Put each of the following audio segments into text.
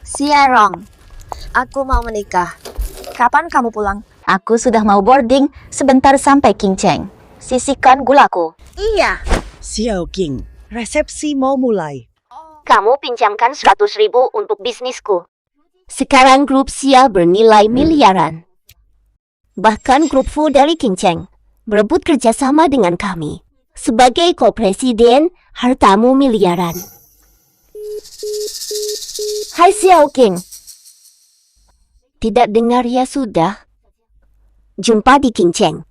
Siarong, aku mau menikah. Kapan kamu pulang? Aku sudah mau boarding sebentar sampai Kinceng. Sisihkan gulaku. Iya. Xiao King, resepsi mau mulai. Kamu pinjamkan 100.000 untuk bisnisku. Sekarang grup Xia bernilai miliaran. Bahkan grup Fu dari Kinceng berebut kerjasama dengan kami. Sebagai ko-presiden, hartamu miliaran. Hai Xiao King. Tidak dengar ya sudah. Jumpa di Kinceng.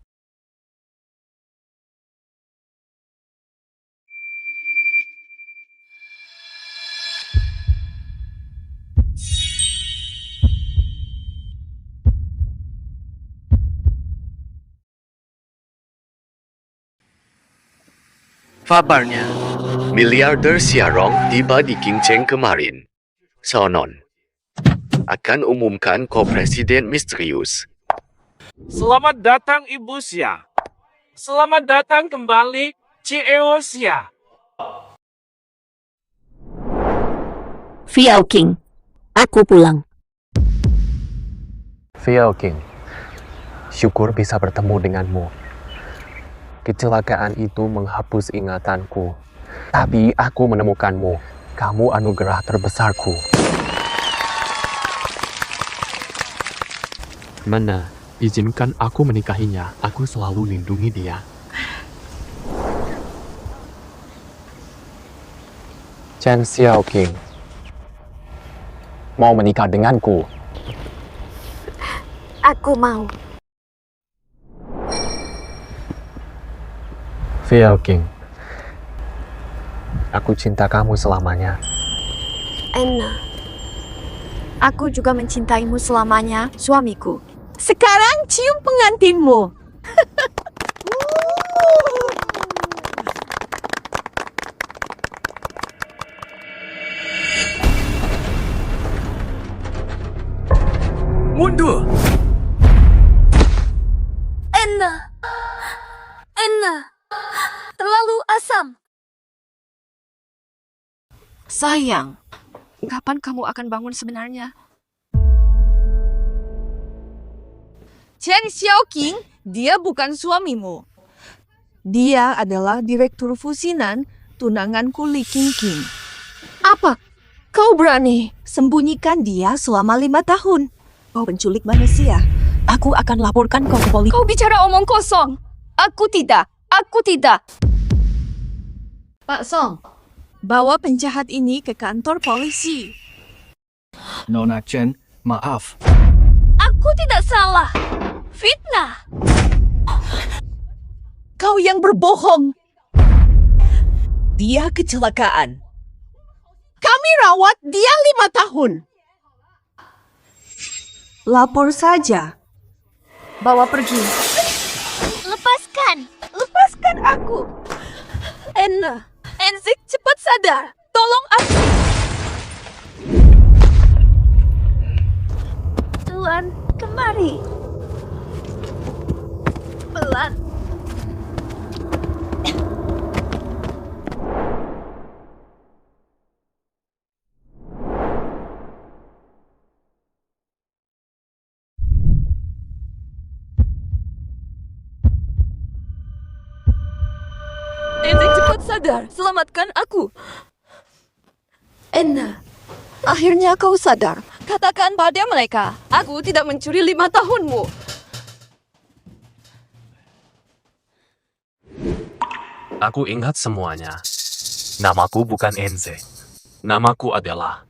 Kabarnya, miliarder Siarong tiba di Kinceng kemarin. Sonon akan umumkan ko-presiden misterius. Selamat datang Ibu Xia. Selamat datang kembali CEO Xia. Xiao King, aku pulang. Xiao King, syukur bisa bertemu denganmu. Kecelakaan itu menghapus ingatanku. Tapi aku menemukanmu. Kamu anugerah terbesarku. Mana, izinkan aku menikahinya. Aku selalu lindungi dia. Chen Xiao King mau menikah denganku. Aku mau. Xiao King, aku cinta kamu selamanya. Anna, aku juga mencintaimu selamanya, suamiku. Sekarang cium pengantinmu. Mundur! Anna, terlalu asam. Sayang, kapan kamu akan bangun sebenarnya? Chen Xiaoqing, dia bukan suamimu. Dia adalah direktur fusinan tunanganku Li Qingqing. Apa? Kau berani sembunyikan dia selama 5 tahun? Kau penculik manusia. Aku akan laporkan kau ke polisi. Kau bicara omong kosong. Aku tidak. Pak Song, bawa penjahat ini ke kantor polisi. Nona Chen, maaf. Aku tidak salah. Fitnah. Kau yang berbohong. Dia kecelakaan. Kami rawat dia 5 tahun. Lapor saja. Bawa pergi. Lepaskan aku. Anna, Enzik cepat sadar. Tolong aku. Tuan, kemari. Pelan. Enzik cepat sadar. Selamatkan aku. Anna, akhirnya kau sadar. Katakan pada mereka, aku tidak mencuri 5 tahunmu. Aku ingat semuanya. Namaku bukan Enze. Namaku adalah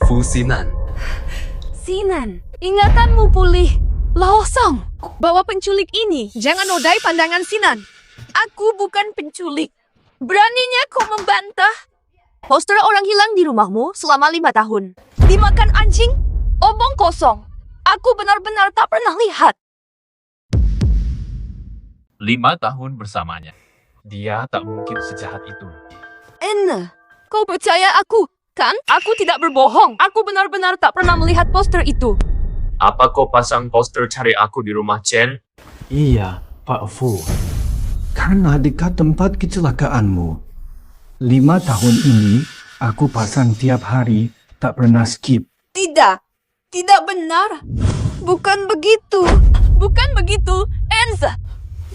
Fusinan. Sinan, ingatanmu pulih. Lao Song, bawa penculik ini. Jangan nodai pandangan Sinan. Aku bukan penculik. Beraninya kau membantah? Poster orang hilang di rumahmu selama 5 tahun. Dimakan anjing? Omong kosong. Aku benar-benar tak pernah lihat. 5 tahun bersamanya. Dia tak mungkin sejahat itu. Anna, kau percaya aku, kan? Aku tidak berbohong. Aku benar-benar tak pernah melihat poster itu. Apa kau pasang poster cari aku di rumah Chen? Iya, Pak Fu. Karena dekat tempat kecelakaanmu. 5 tahun ini, aku pasang tiap hari, tak pernah skip. Tidak. Tidak benar. Bukan begitu. Bukan begitu, Enza.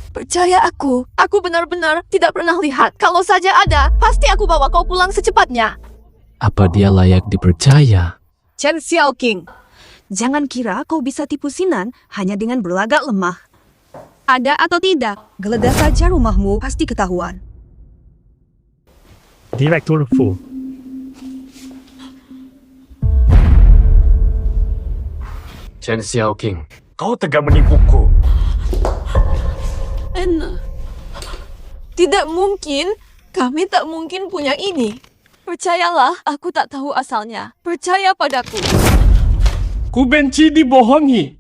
Percaya aku benar-benar tidak pernah lihat. Kalau saja ada, pasti aku bawa kau pulang secepatnya. Apa dia layak dipercaya? Chen Xiaoqing, jangan kira kau bisa tipu Sinan hanya dengan berlagak lemah. Ada atau tidak, geledah saja rumahmu pasti ketahuan. Direktur Fu. Chen Xiaoqing, kau tega menipuku. Anna, tidak mungkin. Kami tak mungkin punya ini. Percayalah, aku tak tahu asalnya. Percaya padaku. Ku benci dibohongi.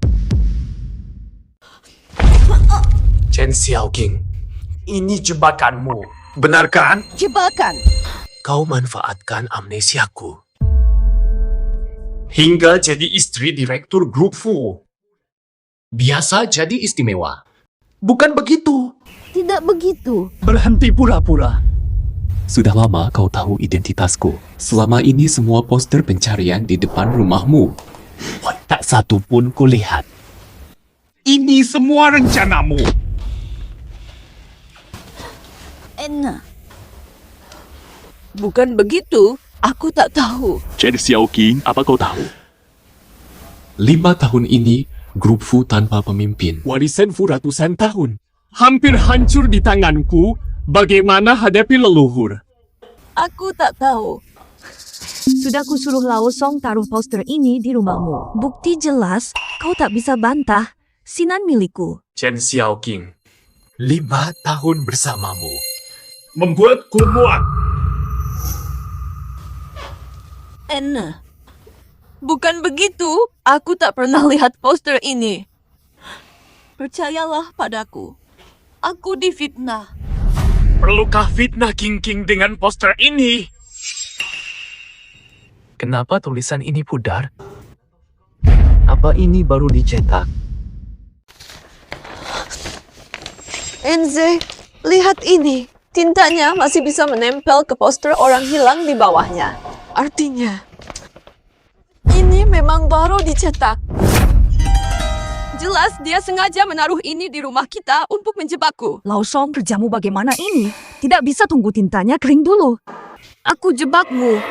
Chen Xiaoqing, ini jebakanmu. Benar kan? Jebakan. Kau manfaatkan amnesiaku hingga jadi istri direktur grup Fu. Biasa jadi istimewa. Bukan begitu. Tidak begitu. Berhenti pura-pura. Sudah lama kau tahu identitasku. Selama ini semua poster pencarian di depan rumahmu. Tak satu pun kulihat. Ini semua rencanamu. Anna. Bukan begitu. Aku tak tahu. Chen Xiaoqing, apa kau tahu? 5 tahun ini, grup Fu tanpa pemimpin. Warisan Fu ratusan tahun. Hampir hancur di tanganku. Bagaimana hadapi leluhur? Aku tak tahu. Sudah kusuruh Lao Song taruh poster ini di rumahmu. Bukti jelas, kau tak bisa bantah. Sinan milikku. Chen Xiaoqing, 5 tahun bersamamu. Membuatku muak. Anna, bukan begitu. Aku tak pernah lihat poster ini. Percayalah padaku. Aku difitnah. Perlukah fitnah King dengan poster ini? Kenapa tulisan ini pudar? Apa ini baru dicetak? Enze, lihat ini. Tintanya masih bisa menempel ke poster orang hilang di bawahnya. Artinya, ini memang baru dicetak. Jelas dia sengaja menaruh ini di rumah kita untuk menjebakku. Lao Song, kerjamu bagaimana ini? Tidak bisa tunggu tintanya kering dulu. Aku jebakmu.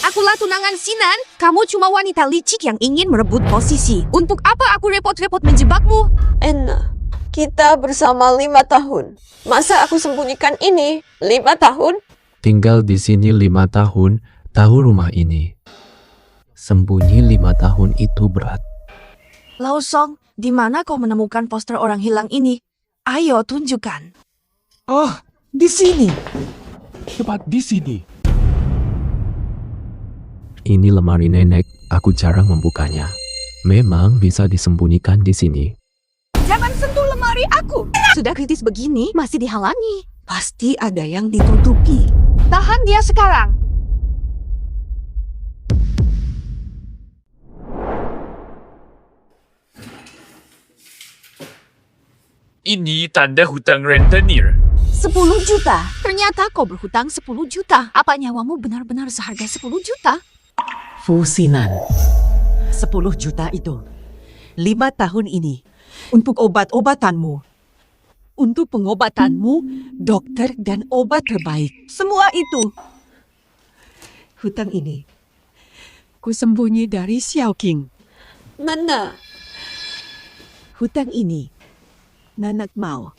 Akulah tunangan Sinan. Kamu cuma wanita licik yang ingin merebut posisi. Untuk apa aku repot-repot menjebakmu? Enna, kita bersama 5 tahun. Masa aku sembunyikan ini 5 tahun? Tinggal di sini 5 tahun, tahu rumah ini. Sembunyi 5 tahun itu berat. Lao Song, di mana kau menemukan poster orang hilang ini? Ayo tunjukkan. Oh, di sini. Tepat di sini. Ini lemari nenek, aku jarang membukanya. Memang bisa disembunyikan di sini. Jangan sentuh lemari aku. Sudah kritis begini, masih dihalangi. Pasti ada yang ditutupi. Tahan dia sekarang. Ini tanda hutang rentenir. 10 juta. Ternyata kau berhutang 10 juta. Apa nyawamu benar-benar seharga 10 juta? Fusinan. 10 juta itu. 5 tahun ini. Untuk obat-obatanmu. Untuk pengobatanmu, dokter dan obat terbaik. Semua itu. Hutang ini. Ku sembunyi dari Xiaoqing. Mana? Hutang ini. Nanak mau.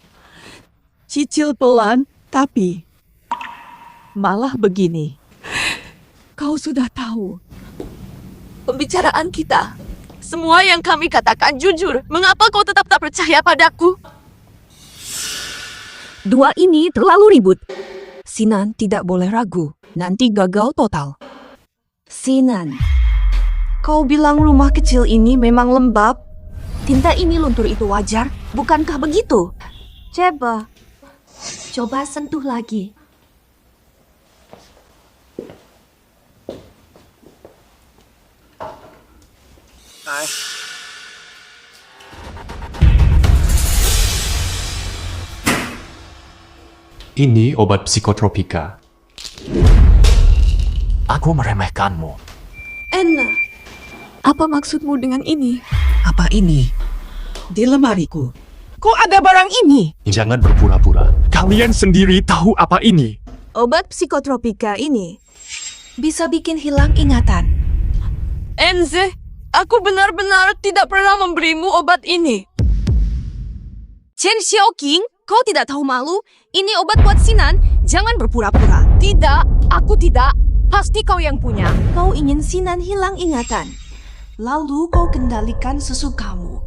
Cicil pelan, tapi malah begini. Kau sudah tahu. Pembicaraan kita. Semua yang kami katakan jujur. Mengapa kau tetap tak percaya padaku? Dua ini terlalu ribut. Sinan tidak boleh ragu. Nanti gagal total. Sinan, kau bilang rumah kecil ini memang lembab. Tinta ini luntur itu wajar, bukankah begitu? Coba sentuh lagi. Ini obat psikotropika. Aku meremehkanmu. Enna, Apa maksudmu dengan ini? Apa ini? Di lemariku. Kok ada barang ini? Jangan berpura-pura. Kalian sendiri tahu apa ini. Obat psikotropika ini bisa bikin hilang ingatan. Enze, aku benar-benar tidak pernah memberimu obat ini. Chen Xiaoqing, kau tidak tahu malu? Ini obat buat Sinan, jangan berpura-pura. Tidak, aku tidak. Pasti kau yang punya. Kau ingin Sinan hilang ingatan. Lalu kau kendalikan sesukamu.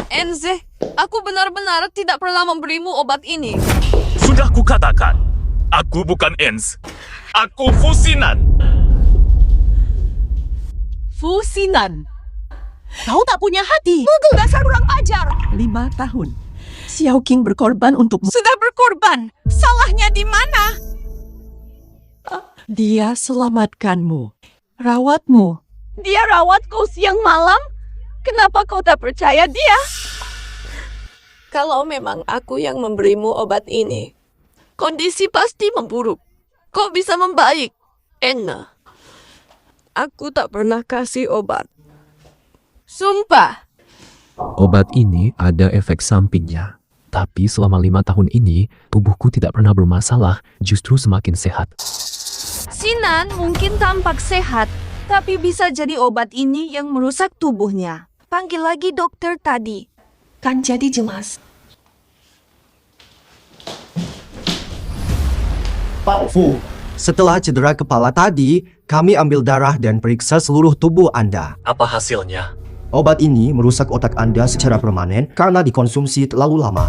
Enze, aku benar-benar tidak pernah memberimu obat ini. Sudah kukatakan, aku bukan Ens. Aku Fusinan. Fusinan. Kau tak punya hati. Google dasar kurang ajar. 5 tahun. Xiaoqing berkorban untukmu. Sudah berkorban. Salahnya di mana? Dia selamatkanmu. Rawatmu. Dia rawat kau siang malam? Kenapa kau tak percaya dia? Kalau memang aku yang memberimu obat ini, kondisi pasti memburuk. Kau bisa membaik. Enna, aku tak pernah kasih obat. Sumpah. Obat ini ada efek sampingnya. Tapi selama 5 tahun ini, tubuhku tidak pernah bermasalah, justru semakin sehat. Sinan mungkin tampak sehat, tapi bisa jadi obat ini yang merusak tubuhnya. Panggil lagi dokter tadi. Kan jadi jelas. Pak Fu, setelah cedera kepala tadi, kami ambil darah dan periksa seluruh tubuh Anda. Apa hasilnya? Obat ini merusak otak Anda secara permanen karena dikonsumsi terlalu lama.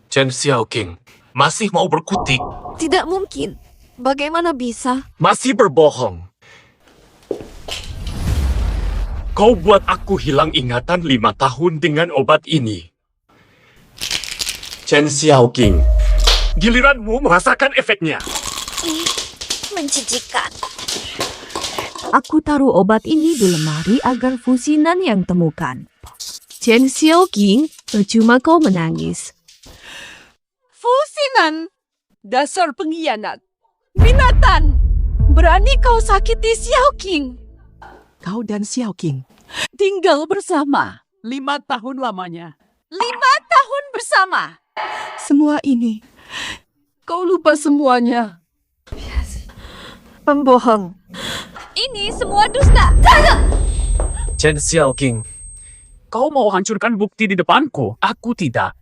Chen Xiaoqing, masih mau berkutik? Tidak mungkin. Bagaimana bisa? Masih berbohong. Kau buat aku hilang ingatan 5 tahun dengan obat ini. Chen Xiaoqing, giliranmu merasakan efeknya. Menjijikan. Aku taruh obat ini di lemari agar Fusinan yang temukan. Chen Xiaoqing, percuma kau menangis. Fusinan, dasar pengkhianat. Binatang, berani kau sakiti Xiaoqing. Kau dan Xiaoqing tinggal bersama 5 tahun lamanya. 5 tahun bersama. Semua ini, kau lupa semuanya. Pembohong. Ini semua dusta. Chen Xiaoqing, kau mau hancurkan bukti di depanku? Aku tidak.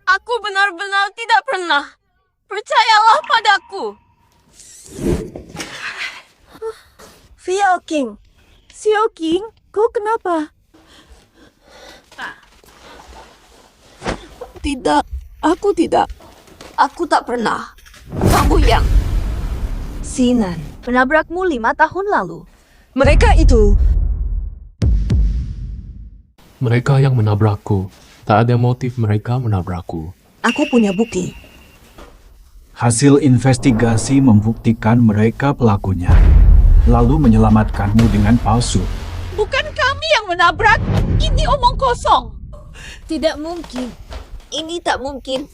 Aku benar-benar tidak pernah. Percayalah padaku. Xiaoqing. Xiaoqing, kau kenapa? Tidak, aku tidak. Aku tak pernah. Kamu yang Sinan menabrakmu 5 tahun lalu. mereka itu. Mereka yang menabrakku. Tak ada motif mereka menabrakku. Aku punya bukti. Hasil investigasi membuktikan mereka pelakunya, lalu menyelamatkanmu dengan palsu. Bukan kami yang menabrak. Ini omong kosong. Tidak mungkin. Ini tak mungkin.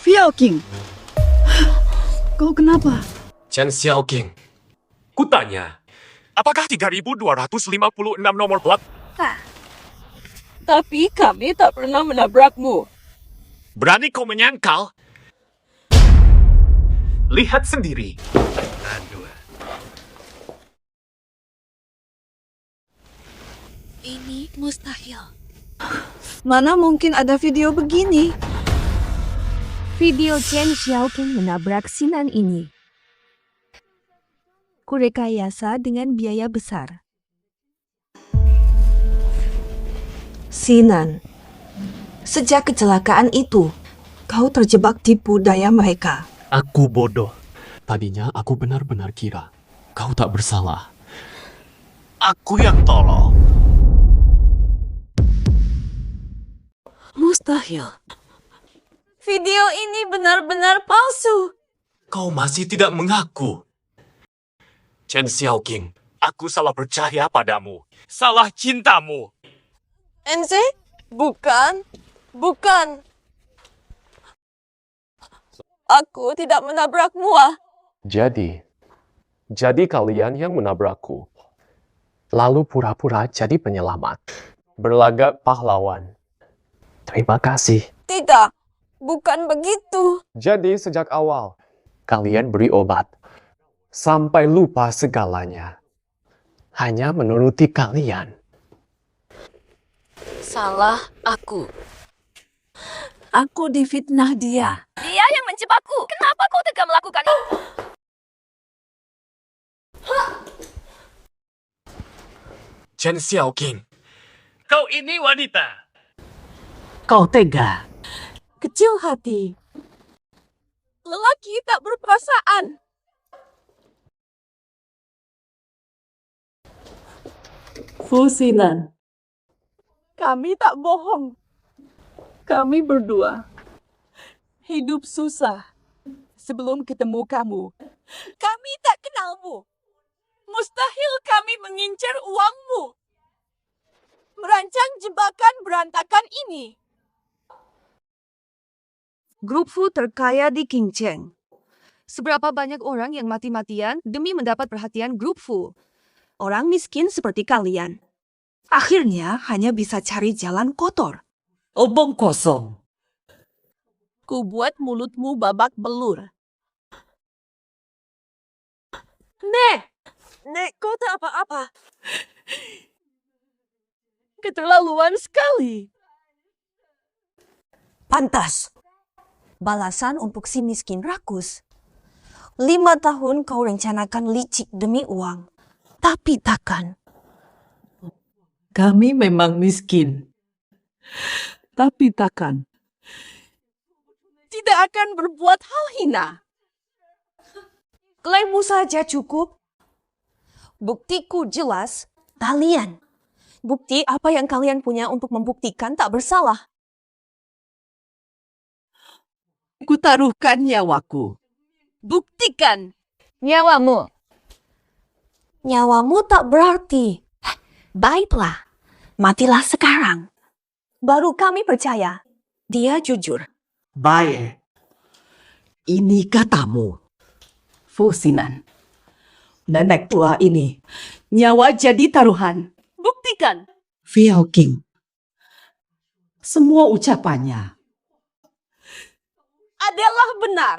Xiaoqing, kau kenapa? Chen Xiaoqing, kutanya, apakah 3256 nomor plat? Tapi kami tak pernah menabrakmu. Berani kau menyangkal? Lihat sendiri. Ini mustahil. Mana mungkin ada video begini? Video Chen Xiaoqing menabrak Sinan ini kurekayasa dengan biaya besar. Sinan, sejak kecelakaan itu, kau terjebak tipu daya mereka. Aku bodoh. Tadinya aku benar-benar kira kau tak bersalah. Aku yang tolol. Mustahil. Video ini benar-benar palsu. Kau masih tidak mengaku. Chen Xiaoqing, aku salah percaya padamu. Salah cintamu. Enze? Bukan. Bukan. Aku tidak menabrakmu. Jadi, Jadi kalian yang menabrakku. Lalu pura-pura jadi penyelamat. Berlagak pahlawan. Terima kasih. Tidak, bukan begitu. Jadi sejak awal, kalian beri obat. Sampai lupa segalanya. Hanya menuruti kalian. Salah aku. Aku difitnah dia. Dia yang menjebakku. Kenapa kau tega melakukan itu? Chen Xiaoqing, kau ini wanita. Kau tega. Kecil hati. Lelaki tak berperasaan. Fusinan. Kami tak bohong. Kami berdua hidup susah sebelum ketemu kamu. Kami tak kenalmu. Mustahil kami mengincar uangmu. Merancang jebakan berantakan ini. Grup Fu terkaya di Qingcheng. Seberapa banyak orang yang mati-matian demi mendapat perhatian grup Fu? Orang miskin seperti kalian. Akhirnya hanya bisa cari jalan kotor. Obong kosong. Ku buat mulutmu babak belur. Nek, kau tak apa-apa. Keterlaluan sekali. Pantas. Balasan untuk si miskin rakus. 5 tahun kau rencanakan licik demi uang. Tapi takkan. Kami memang miskin. Tapi takkan. Tidak akan berbuat hal hina. Klaimmu saja cukup. Buktiku jelas. Kalian. Bukti apa yang kalian punya untuk membuktikan tak bersalah. Kutaruhkan nyawaku. Buktikan. Nyawamu. Nyawamu tak berarti. Baiklah. Matilah sekarang. Baru kami percaya. Dia jujur. Baik. Ini katamu. Fusinan. Nenek tua ini. Nyawa jadi taruhan. Buktikan. Fiao King. Semua ucapannya Adalah benar.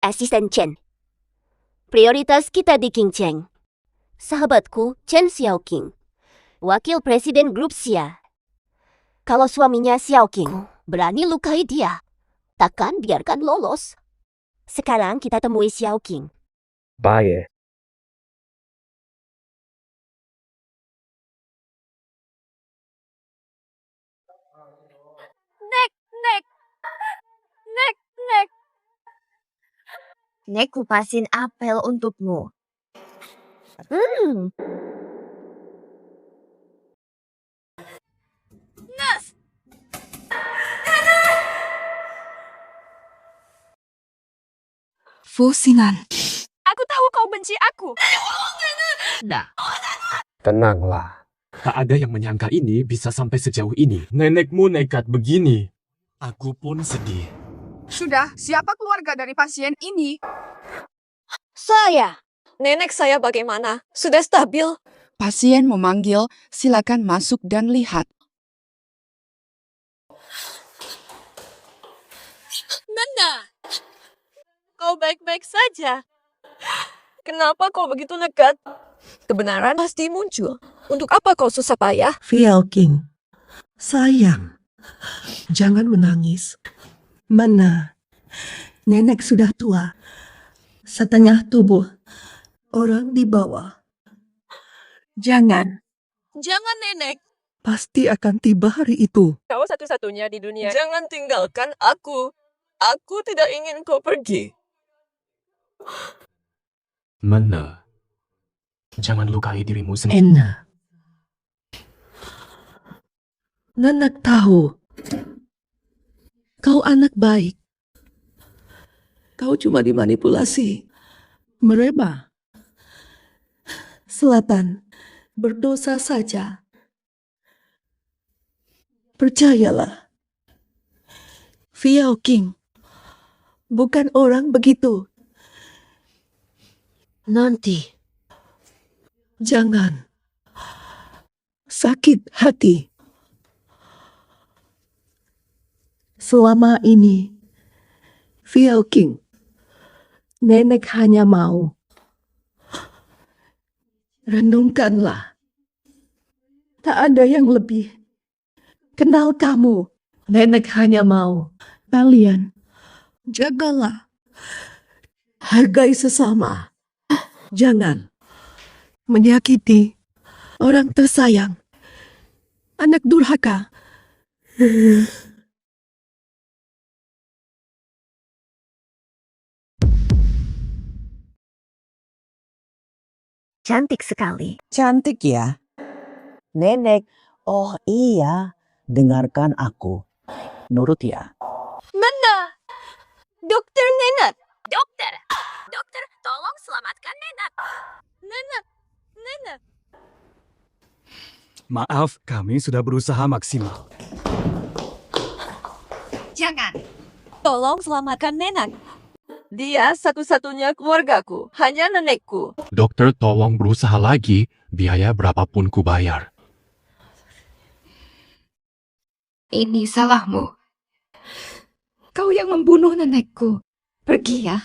Asisten Chen. Prioritas kita di Qingcheng. Sahabatku Chen Xiaoqing. Wakil Presiden Grup Xia. Kalau suaminya Xiaoqing berani lukai dia, takkan biarkan lolos. Sekarang kita temui Xiaoqing. Baik. Nek kupasin apel untukmu. Fusinan. Aku tahu kau benci aku. Tenanglah. Tak ada yang menyangka ini bisa sampai sejauh ini. Nenekmu nekat begini. Aku pun sedih. Sudah, siapa keluarga dari pasien ini? Saya. Nenek saya bagaimana? Sudah stabil? Pasien memanggil, silakan masuk dan lihat. Nanda. Kau baik-baik saja. Kenapa kau begitu nekat? Kebenaran pasti muncul. Untuk apa kau susah payah? Fiao King, sayang, jangan menangis. Mana, nenek sudah tua, setengah tubuh, orang di bawah. Jangan, Jangan nenek. pasti akan tiba hari itu. Kau satu-satunya di dunia. Jangan tinggalkan aku. Aku tidak ingin kau pergi. Mana? Jangan lukai dirimu sendiri. Enna. Nenek tahu. Kau anak baik. Kau cuma dimanipulasi. Mereba. Selatan. Berdosa saja. Percayalah. Fiao King. Bukan orang begitu. Nanti. Jangan. Sakit hati. Selama ini, Fiao King, nenek hanya mau. Renungkanlah. Tak ada yang lebih. Kenal kamu. Nenek hanya mau. Kalian, jagalah. Hargai sesama. Jangan menyakiti orang tersayang. Anak durhaka. Cantik sekali. Cantik ya. Nenek, oh iya, dengarkan aku. Nurut ya. Mana? Dokter Nenek. Dokter. Dokter, tolong selamatkan Nenek. Nenek. Nenek. Maaf, kami sudah berusaha maksimal. Jangan. Tolong selamatkan Nenek. Dia satu-satunya keluargaku, hanya nenekku. Dokter, tolong berusaha lagi. Biaya berapapun ku bayar. Ini salahmu. Kau yang membunuh nenekku. Pergi ya.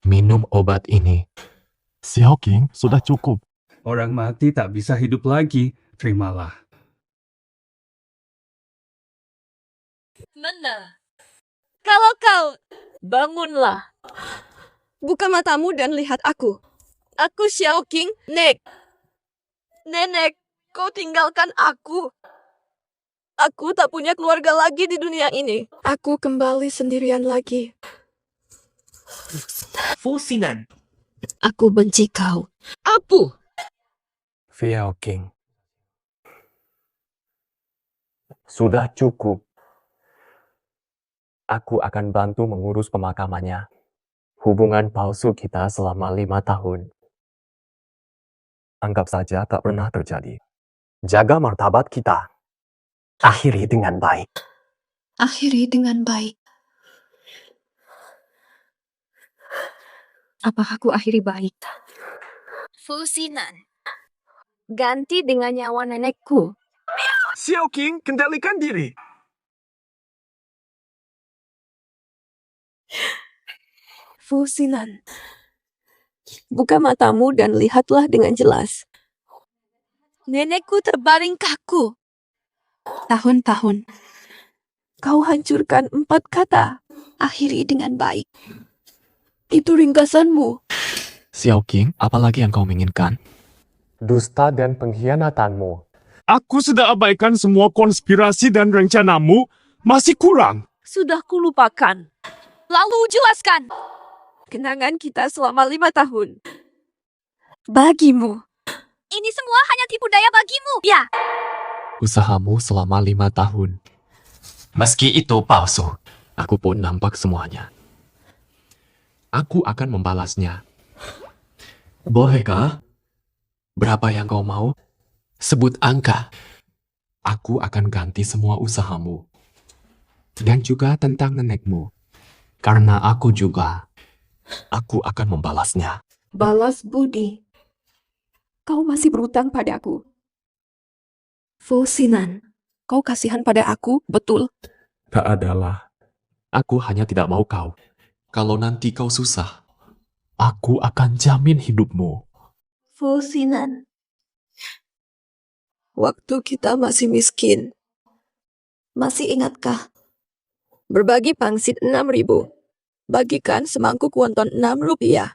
Minum obat ini. Xiao King, sudah cukup. Orang mati tak bisa hidup lagi. Terimalah. Mana? Kalau kau, bangunlah. Buka matamu dan lihat aku. Aku Xiao King, Nenek, kau tinggalkan aku. Aku tak punya keluarga lagi di dunia ini. Aku kembali sendirian lagi. Fu Sinan. Aku benci kau. Apu. Fiao King. Sudah cukup. Aku akan bantu mengurus pemakamannya. Hubungan palsu kita selama 5 tahun. Anggap saja tak pernah terjadi. Jaga martabat kita. Akhiri dengan baik. Akhiri dengan baik. Apakah aku akhiri baik? Fusinan. Ganti dengan nyawa nenekku. Xiao King, kendalikan diri. Fusinan. Buka matamu dan lihatlah dengan jelas. Nenekku terbaring kaku. Tahun-tahun. Kau hancurkan 4 kata. Akhiri dengan baik. Itu ringkasanmu. Xiao King, apalagi yang kau inginkan? Dusta dan pengkhianatanmu. Aku sudah abaikan semua konspirasi dan rencanamu. Masih kurang. Sudah kulupakan. Lalu jelaskan. Kenangan kita selama 5 tahun. Bagimu. Ini semua hanya tipu daya bagimu. Ya. Usahamu selama 5 tahun. Meski itu palsu. Aku pun nampak semuanya. Aku akan membalasnya. Bolehkah? Berapa yang kau mau? Sebut angka. Aku akan ganti semua usahamu. Dan juga tentang nenekmu. Karena aku juga. Aku akan membalasnya. Balas budi. Kau masih berutang padaku. Fusinan. Kau kasihan pada aku, betul? Tak adalah. Aku hanya tidak mau kau. Kalau nanti kau susah, aku akan jamin hidupmu. Fusinan. Waktu kita masih miskin. Masih ingatkah? Berbagi pangsit 6.000. Bagikan semangkuk wonton 6 rupiah.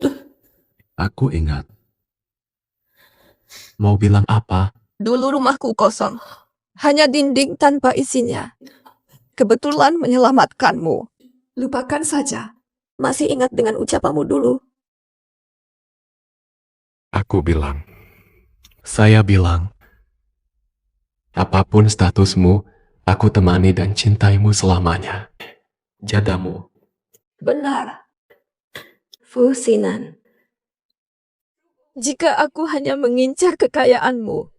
Aku ingat. Mau bilang apa? Dulu rumahku kosong. Hanya dinding tanpa isinya. Kebetulan menyelamatkanmu. Lupakan saja. Masih ingat dengan ucapanmu dulu. Aku bilang. Saya bilang, apapun statusmu, aku temani dan cintaimu selamanya. Jadamu. Benar. Fu Sinan. Jika aku hanya mengincar kekayaanmu,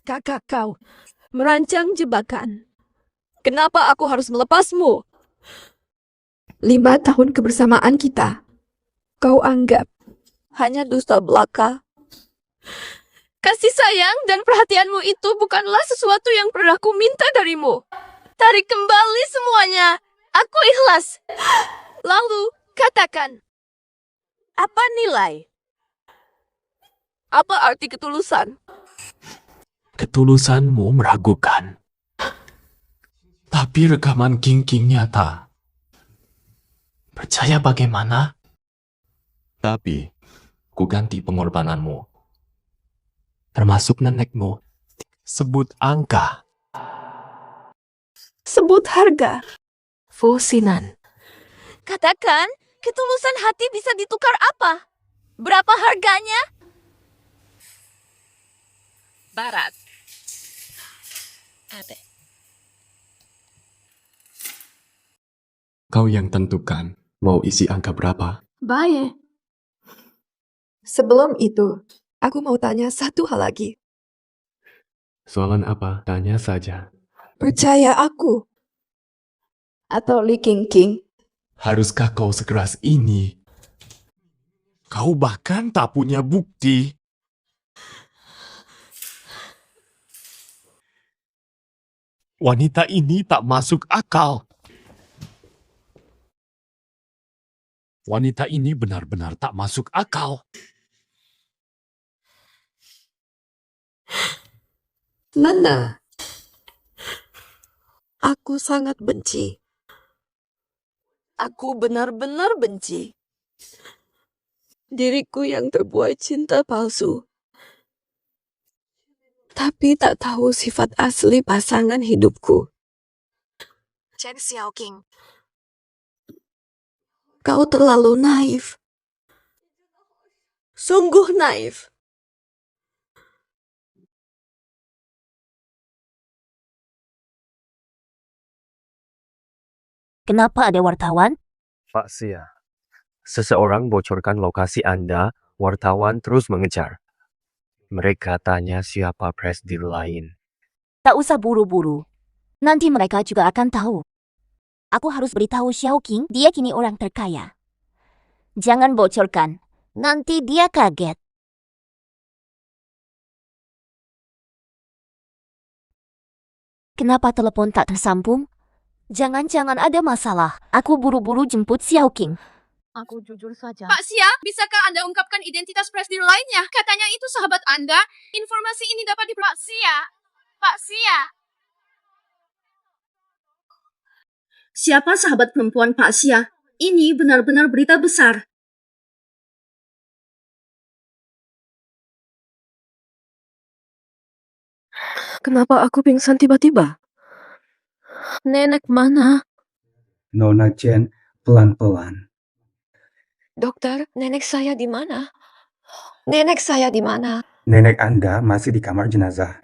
kakak kau merancang jebakan. Kenapa aku harus melepasmu? 5 tahun kebersamaan kita, kau anggap hanya dusta belaka. Kasih sayang dan perhatianmu itu bukanlah sesuatu yang pernah ku minta darimu. Tarik kembali semuanya. Aku ikhlas. Lalu katakan, apa nilai? Apa arti ketulusan? Ketulusanmu meragukan. Tapi rekaman King nyata. Percaya bagaimana? Tapi, ku ganti pengorbananmu. Termasuk nenekmu. Sebut angka. Sebut harga. Fu Sinan. Katakan, ketulusan hati bisa ditukar apa? Berapa harganya? Barat. Ada. Kau yang tentukan mau isi angka berapa. Baik. Sebelum itu, aku mau tanya satu hal lagi. Soalan apa? Tanya saja. Percaya aku? Atau Li King? Haruskah kau sekeras ini? Kau bahkan tak punya bukti. Wanita ini tak masuk akal. Wanita ini benar-benar tak masuk akal. Nana. Aku sangat benci. Aku benar-benar benci. Diriku yang terbuai cinta palsu. Tapi tak tahu sifat asli pasangan hidupku. Chen Xiaoqing. Kau terlalu naif. Sungguh naif. Kenapa ada wartawan? Pak Sia, seseorang bocorkan lokasi Anda, wartawan terus mengejar. Mereka tanya siapa presiden lain. Tak usah buru-buru. Nanti mereka juga akan tahu. Aku harus beritahu Xiaoqing, dia kini orang terkaya. Jangan bocorkan, nanti dia kaget. Kenapa telepon tak tersambung? Jangan-jangan ada masalah. Aku buru-buru jemput Xiaoqing. Aku jujur saja. Pak Sia, bisakah Anda ungkapkan identitas presiden lainnya? Katanya itu sahabat Anda. Informasi ini dapat di Pak Sia. Pak Sia. Siapa sahabat perempuan Pak Sia? Ini benar-benar berita besar. Kenapa aku pingsan tiba-tiba? Nenek mana? Nona Chen, pelan-pelan. Dokter, nenek saya di mana? Nenek saya di mana? Nenek Anda masih di kamar jenazah.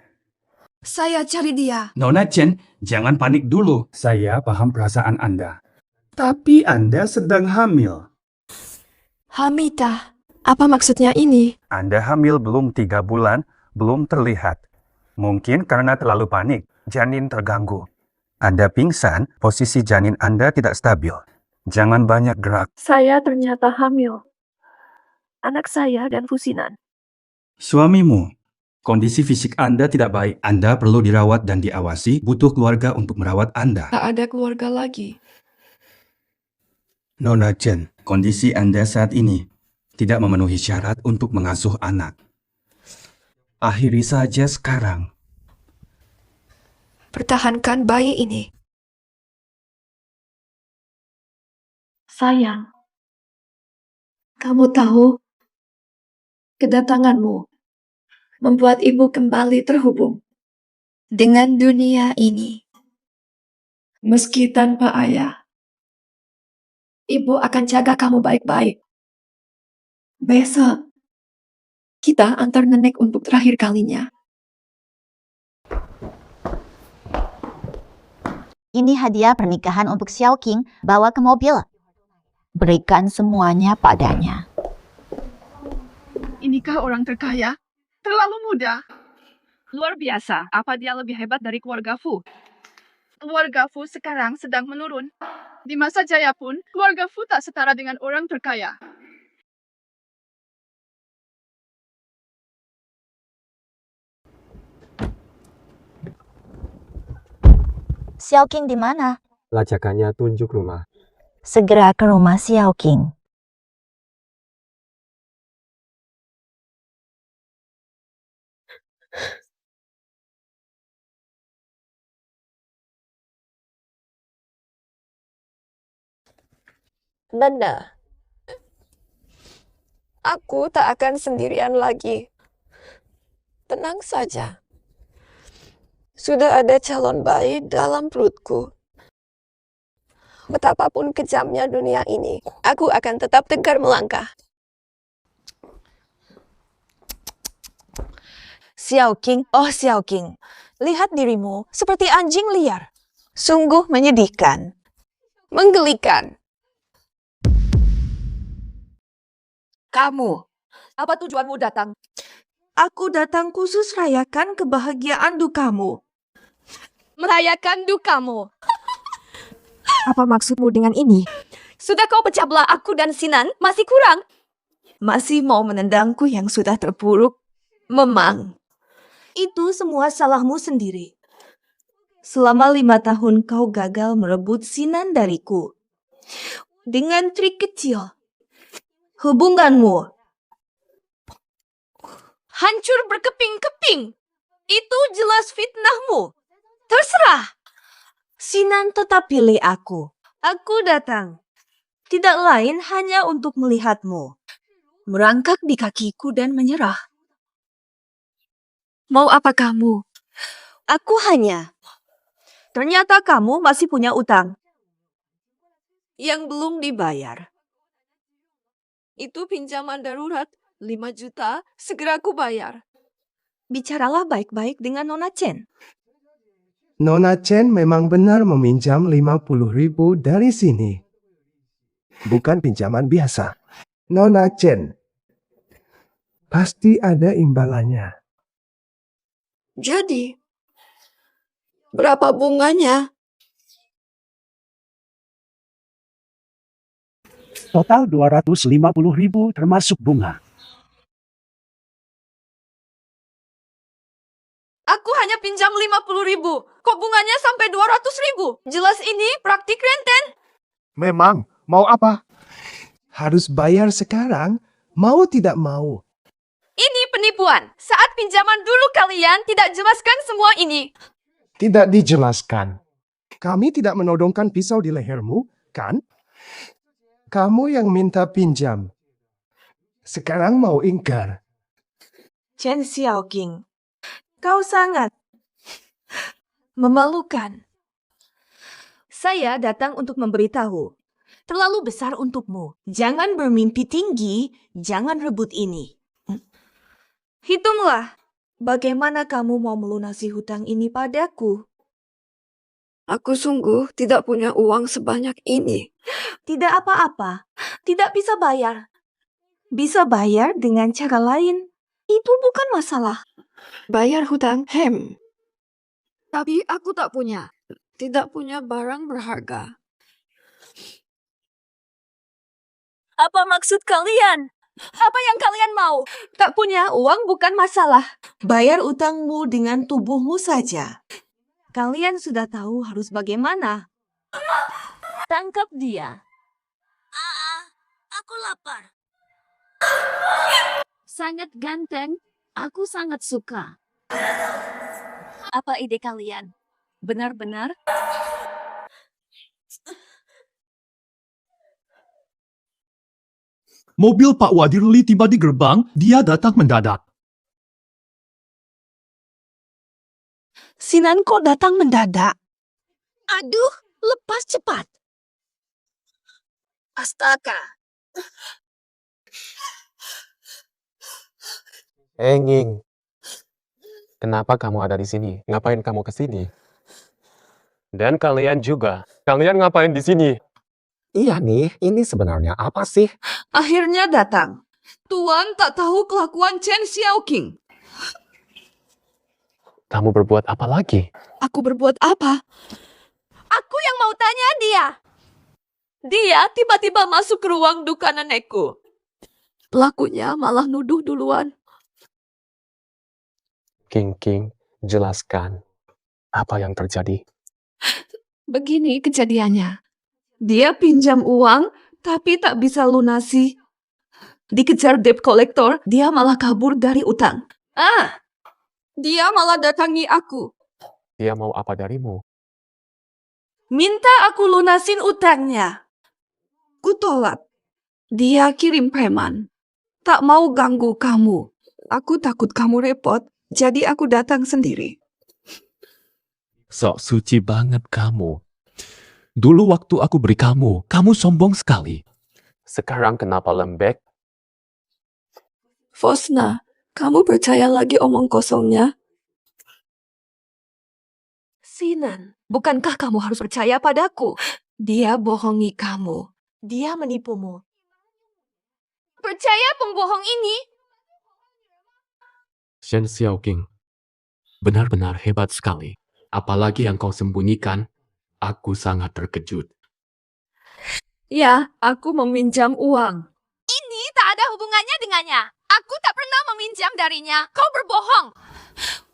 Saya cari dia. Nona Chen, jangan panik dulu. Saya paham perasaan Anda. Tapi Anda sedang hamil. Hamita, apa maksudnya ini? Anda hamil belum 3 bulan, belum terlihat. Mungkin karena terlalu panik, janin terganggu. Anda pingsan, posisi janin Anda tidak stabil. Jangan banyak gerak. Saya ternyata hamil. Anak saya dan Fu Sinan. Suamimu, kondisi fisik Anda tidak baik. Anda perlu dirawat dan diawasi, butuh keluarga untuk merawat Anda. Tak ada keluarga lagi. Nona Chen, kondisi Anda saat ini tidak memenuhi syarat untuk mengasuh anak. Akhiri saja sekarang. Pertahankan bayi ini. Sayang, kamu tahu, kedatanganmu membuat ibu kembali terhubung dengan dunia ini. Meski tanpa ayah, ibu akan jaga kamu baik-baik. Besok, Kita antar nenek untuk terakhir kalinya. Ini hadiah pernikahan untuk Xiao King, bawa ke mobil. Berikan semuanya padanya. Inikah orang terkaya? Terlalu muda. Luar biasa, apa dia lebih hebat dari keluarga Fu? Keluarga Fu sekarang sedang menurun. Di masa jaya pun, keluarga Fu tak setara dengan orang terkaya. Xiao King di mana? Lacakannya tunjuk rumah. Segera ke rumah Xiao King. Nanda, aku tak akan sendirian lagi. Tenang saja. Sudah ada calon bayi dalam perutku. Betapapun kejamnya dunia ini, aku akan tetap tegar melangkah. Xiao King, oh Xiao King, lihat dirimu seperti anjing liar. Sungguh menyedihkan. Menggelikan. Kamu, apa tujuanmu datang? Aku datang khusus rayakan kebahagiaan dukamu. Merayakan dukamu. Apa maksudmu dengan ini? Sudah kau pecah belah aku dan Sinan, masih kurang. Masih mau menendangku yang sudah terpuruk? Memang. Itu semua salahmu sendiri. Selama 5 tahun kau gagal merebut Sinan dariku. Dengan trik kecil. Hubunganmu Hancur berkeping-keping. Itu jelas fitnahmu. Terserah. Sinan tetap pilih aku. Aku datang. Tidak lain hanya untuk melihatmu. Merangkak di kakiku dan menyerah. Mau apa kamu? Aku hanya. Ternyata kamu masih punya utang. Yang belum dibayar. Itu pinjaman darurat. 5 juta, segera aku bayar. Bicaralah baik-baik dengan Nona Chen. Nona Chen memang benar meminjam 50.000 dari sini. Bukan pinjaman biasa. Nona Chen, pasti ada imbalannya. Jadi, berapa bunganya? Total 250.000 termasuk bunga. Aku hanya pinjam 50.000. Kok bunganya sampai 200.000? Jelas ini praktik renten. Memang, mau apa? Harus bayar sekarang, mau tidak mau. Ini penipuan. Saat pinjaman dulu kalian tidak jelaskan semua ini. Tidak dijelaskan. Kami tidak menodongkan pisau di lehermu, kan? Kamu yang minta pinjam. Sekarang mau ingkar. Chen Xiaoqing, kau sangat memalukan. Saya datang untuk memberitahu. Terlalu besar untukmu. Jangan bermimpi tinggi, jangan rebut ini. Hitunglah, bagaimana kamu mau melunasi hutang ini padaku? Aku sungguh tidak punya uang sebanyak ini. Tidak apa-apa, tidak bisa bayar. Bisa bayar dengan cara lain. Itu bukan masalah. Bayar hutang, Tapi aku tak punya. Tidak punya barang berharga. Apa maksud kalian? Apa yang kalian mau? Tak punya uang bukan masalah. Bayar utangmu dengan tubuhmu saja. Kalian sudah tahu harus bagaimana. Tangkap dia. Aku lapar. Sangat ganteng. Aku sangat suka. Apa ide kalian? Benar-benar? Mobil Pak Wadirli tiba di gerbang, dia datang mendadak. Sinan kok datang mendadak? Aduh, lepas cepat. Astaga. Nging, kenapa kamu ada di sini? Ngapain kamu ke sini? Dan kalian juga. Kalian ngapain di sini? Iya nih, ini sebenarnya apa sih? Akhirnya datang. Tuan tak tahu kelakuan Chen Xiaoqing. Kamu berbuat apa lagi? Aku berbuat apa? Aku yang mau tanya dia. Dia tiba-tiba masuk ke ruang duka nenekku. Pelakunya malah nuduh duluan. King, jelaskan apa yang terjadi. Begini kejadiannya. Dia pinjam uang, tapi tak bisa lunasi. Dikejar debt collector, dia malah kabur dari utang. Dia malah datangi aku. Dia mau apa darimu? Minta aku lunasin utangnya. Kutolak. Dia kirim preman. Tak mau ganggu kamu. Aku takut kamu repot, jadi aku datang sendiri. Sok suci banget kamu. Dulu waktu aku beri kamu sombong sekali. Sekarang kenapa lembek? Fosna, kamu percaya lagi omong kosongnya? Sinan, bukankah kamu harus percaya padaku? Dia bohongi kamu. Dia menipumu. Percaya pembohong ini? Shen Xiaoqing, benar-benar hebat sekali. Apalagi yang kau sembunyikan, aku sangat terkejut. Ya, aku meminjam uang. Ini tak ada hubungannya dengannya. Aku tak pernah meminjam darinya. Kau berbohong.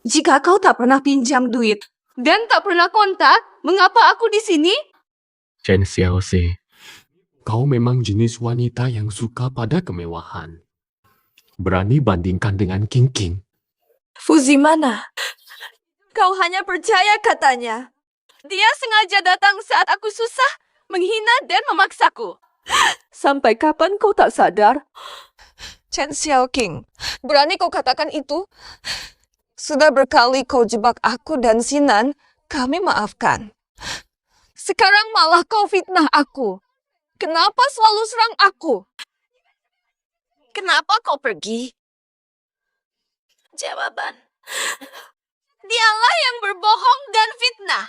Jika kau tak pernah pinjam duit dan tak pernah kontak, mengapa aku di sini? Chen Xiaoxi, kau memang jenis wanita yang suka pada kemewahan. Berani bandingkan dengan King. Fuzi mana? Kau hanya percaya katanya. Dia sengaja datang saat aku susah, menghina dan memaksaku. Sampai kapan kau tak sadar? Chen Xiaoqing, berani kau katakan itu? Sudah berkali kau jebak aku dan Sinan, kami maafkan. Sekarang malah kau fitnah aku. Kenapa selalu serang aku? Kenapa kau pergi? Jawaban. Dialah yang berbohong dan fitnah.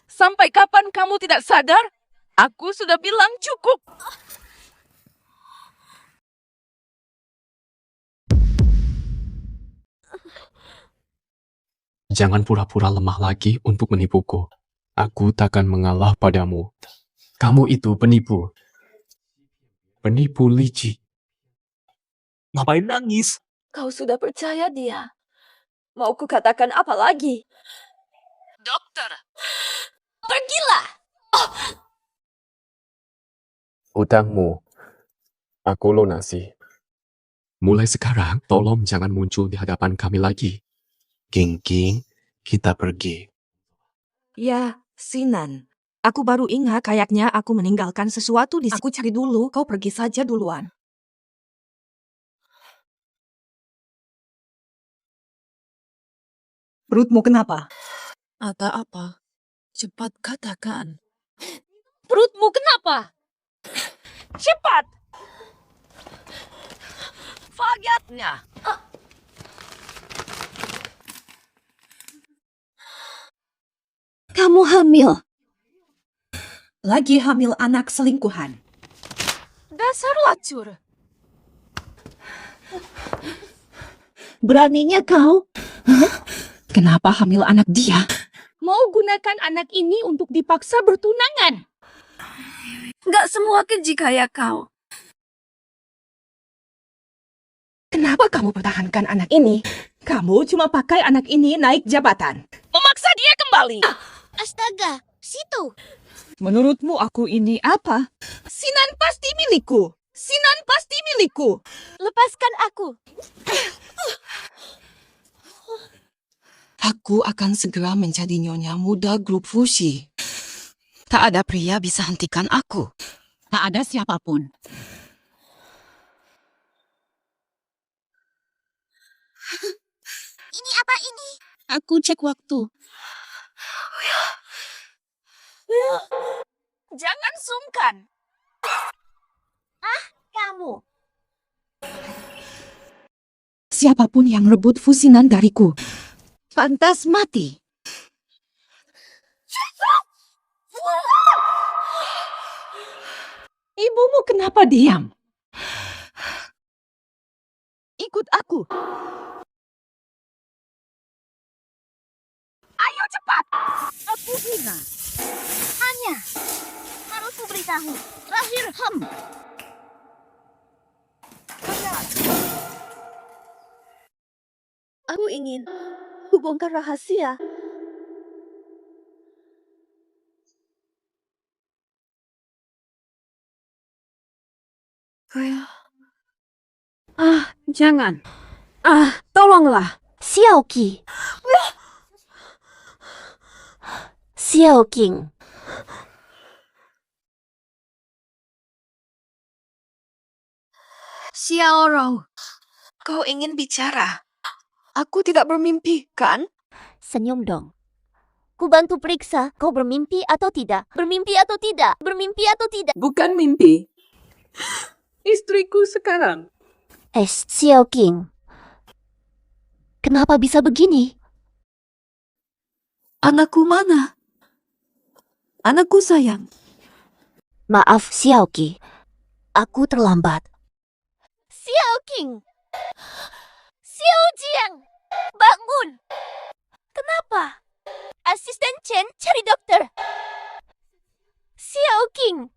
Sampai kapan kamu tidak sadar? Aku sudah bilang cukup. Jangan pura-pura lemah lagi untuk menipuku. Aku takkan mengalah padamu. Kamu itu penipu. Penipu licik. Ngapain nangis? Kau sudah percaya dia. Mau ku katakan apa lagi? Dokter, pergilah. Utangmu, aku lunasi. Mulai sekarang, tolong jangan muncul di hadapan kami lagi. King, kita pergi. Ya, Sinan. Aku baru ingat kayaknya aku meninggalkan sesuatu di sini. Aku cari dulu, kau pergi saja duluan. Perutmu kenapa? Ada apa? Cepat katakan. Perutmu kenapa? Cepat. Fagatnya. Kamu hamil. Lagi hamil anak selingkuhan. Dasar lacur. Beraninya kau? Kenapa hamil anak dia? Mau gunakan anak ini untuk dipaksa bertunangan. Gak semua keji kayak kau. Kenapa kamu pertahankan anak ini? Kamu cuma pakai anak ini naik jabatan. Memaksa dia kembali. Astaga, situ. Menurutmu aku ini apa? Sinan pasti milikku. Sinan pasti milikku. Lepaskan aku. Aku akan segera menjadi nyonya muda grup Fushi. Tak ada pria bisa hentikan aku. Tak ada siapapun. Ini apa ini? Aku cek waktu. Jangan sungkan. Kamu. Siapapun yang rebut Fusinan dariku, pantas mati. Ibumu kenapa diam? Ikut aku. Ayo cepat. Aku hina. Hanya harus kuberitahu. Terakhir, Aku ingin kubongkar rahasia. Jangan. Tolonglah. Xiaoqi. Xiaoqing. Xiaorou, kau ingin bicara? Aku tidak bermimpi, kan? Senyum dong. Ku bantu periksa kau bermimpi atau tidak. Bermimpi atau tidak. Bermimpi atau tidak. Bukan mimpi. Istriku sekarang. Xiaoqing. Kenapa bisa begini? Anakku mana? Anakku sayang. Maaf, Xiaoqi. Aku terlambat. Xiaoqing. Xiaojiang. Bangun. Kenapa? Asisten Chen cari dokter. Xiaoqing.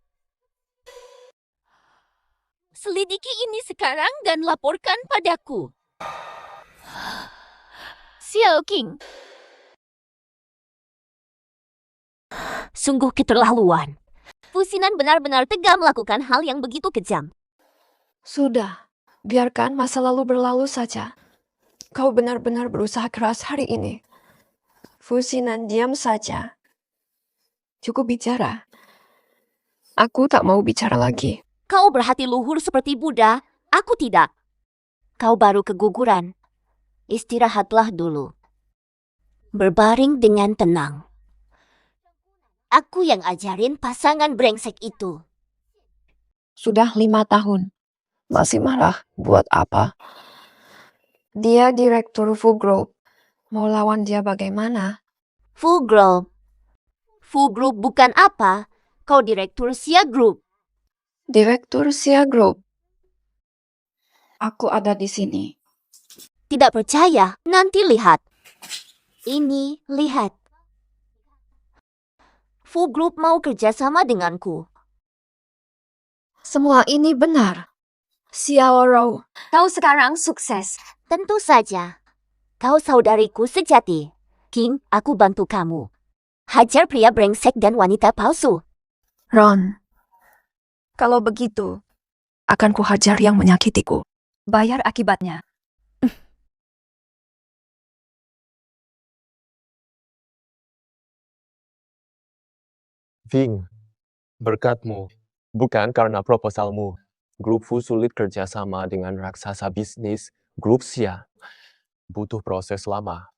Selidiki ini sekarang dan laporkan padaku. Xiaoqing. Sungguh keterlaluan. Fusinan benar-benar tega melakukan hal yang begitu kejam. Sudah, biarkan masa lalu berlalu saja. Kau benar-benar berusaha keras hari ini. Fusinan, diam saja. Cukup bicara. Aku tak mau bicara lagi. Kau berhati luhur seperti Buddha, aku tidak. Kau baru keguguran. Istirahatlah dulu. Berbaring dengan tenang. Aku yang ajarin pasangan brengsek itu. Sudah 5 tahun. Masih marah? Buat apa? Dia direktur Fu Group. Mau lawan dia bagaimana? Fu Group. Fu Group bukan apa? Kau direktur Xia Group. Direktur Xia Group. Aku ada di sini. Tidak percaya? Nanti lihat. Ini, lihat. Fu Group mau kerjasama denganku. Semua ini benar. Xiaorou, kau sekarang sukses. Tentu saja. Kau saudariku sejati. King, aku bantu kamu. Hajar pria brengsek dan wanita palsu. Ron, kalau begitu, akan kuhajar yang menyakitiku. Bayar akibatnya. Ving, berkatmu, bukan karena proposalmu. Grup Fu sulit kerjasama dengan raksasa bisnis Grup Xia. Butuh proses lama.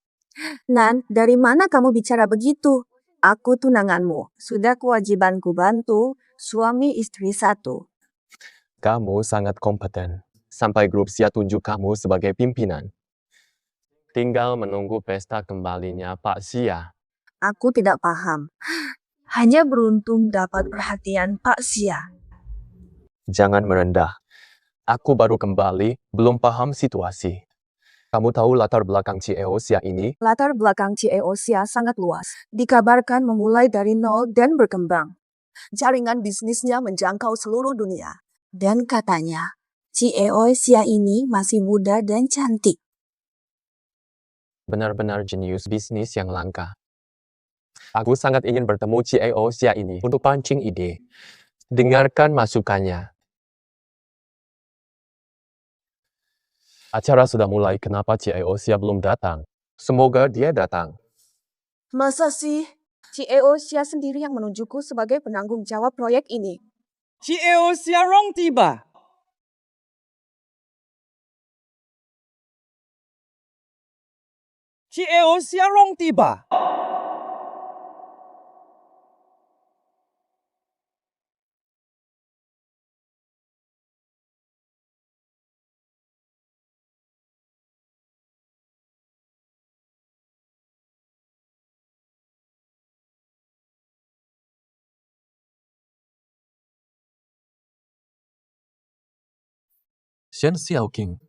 Nan, dari mana kamu bicara begitu? Aku tunanganmu. Sudah kewajibanku bantu suami istri satu. Kamu sangat kompeten. Sampai Grup Xia tunjuk kamu sebagai pimpinan. Tinggal menunggu pesta kembalinya Pak Xia. Aku tidak paham. Hanya beruntung dapat perhatian Pak Xia. Jangan merendah. Aku baru kembali, belum paham situasi. Kamu tahu latar belakang CEO Xia ini? Latar belakang CEO Xia sangat luas. Dikabarkan memulai dari nol dan berkembang. Jaringan bisnisnya menjangkau seluruh dunia. Dan katanya, CEO Xia ini masih muda dan cantik. Benar-benar jenius bisnis yang langka. Aku sangat ingin bertemu CEO Xia ini untuk pancing ide. Dengarkan masukannya. Acara sudah mulai, kenapa CEO Xia belum datang? Semoga dia datang. Masa sih? CEO Xia sendiri yang menunjukku sebagai penanggung jawab proyek ini. CEO Xia Rong tiba. CEO Xia Rong tiba. Chen Xiaoqing,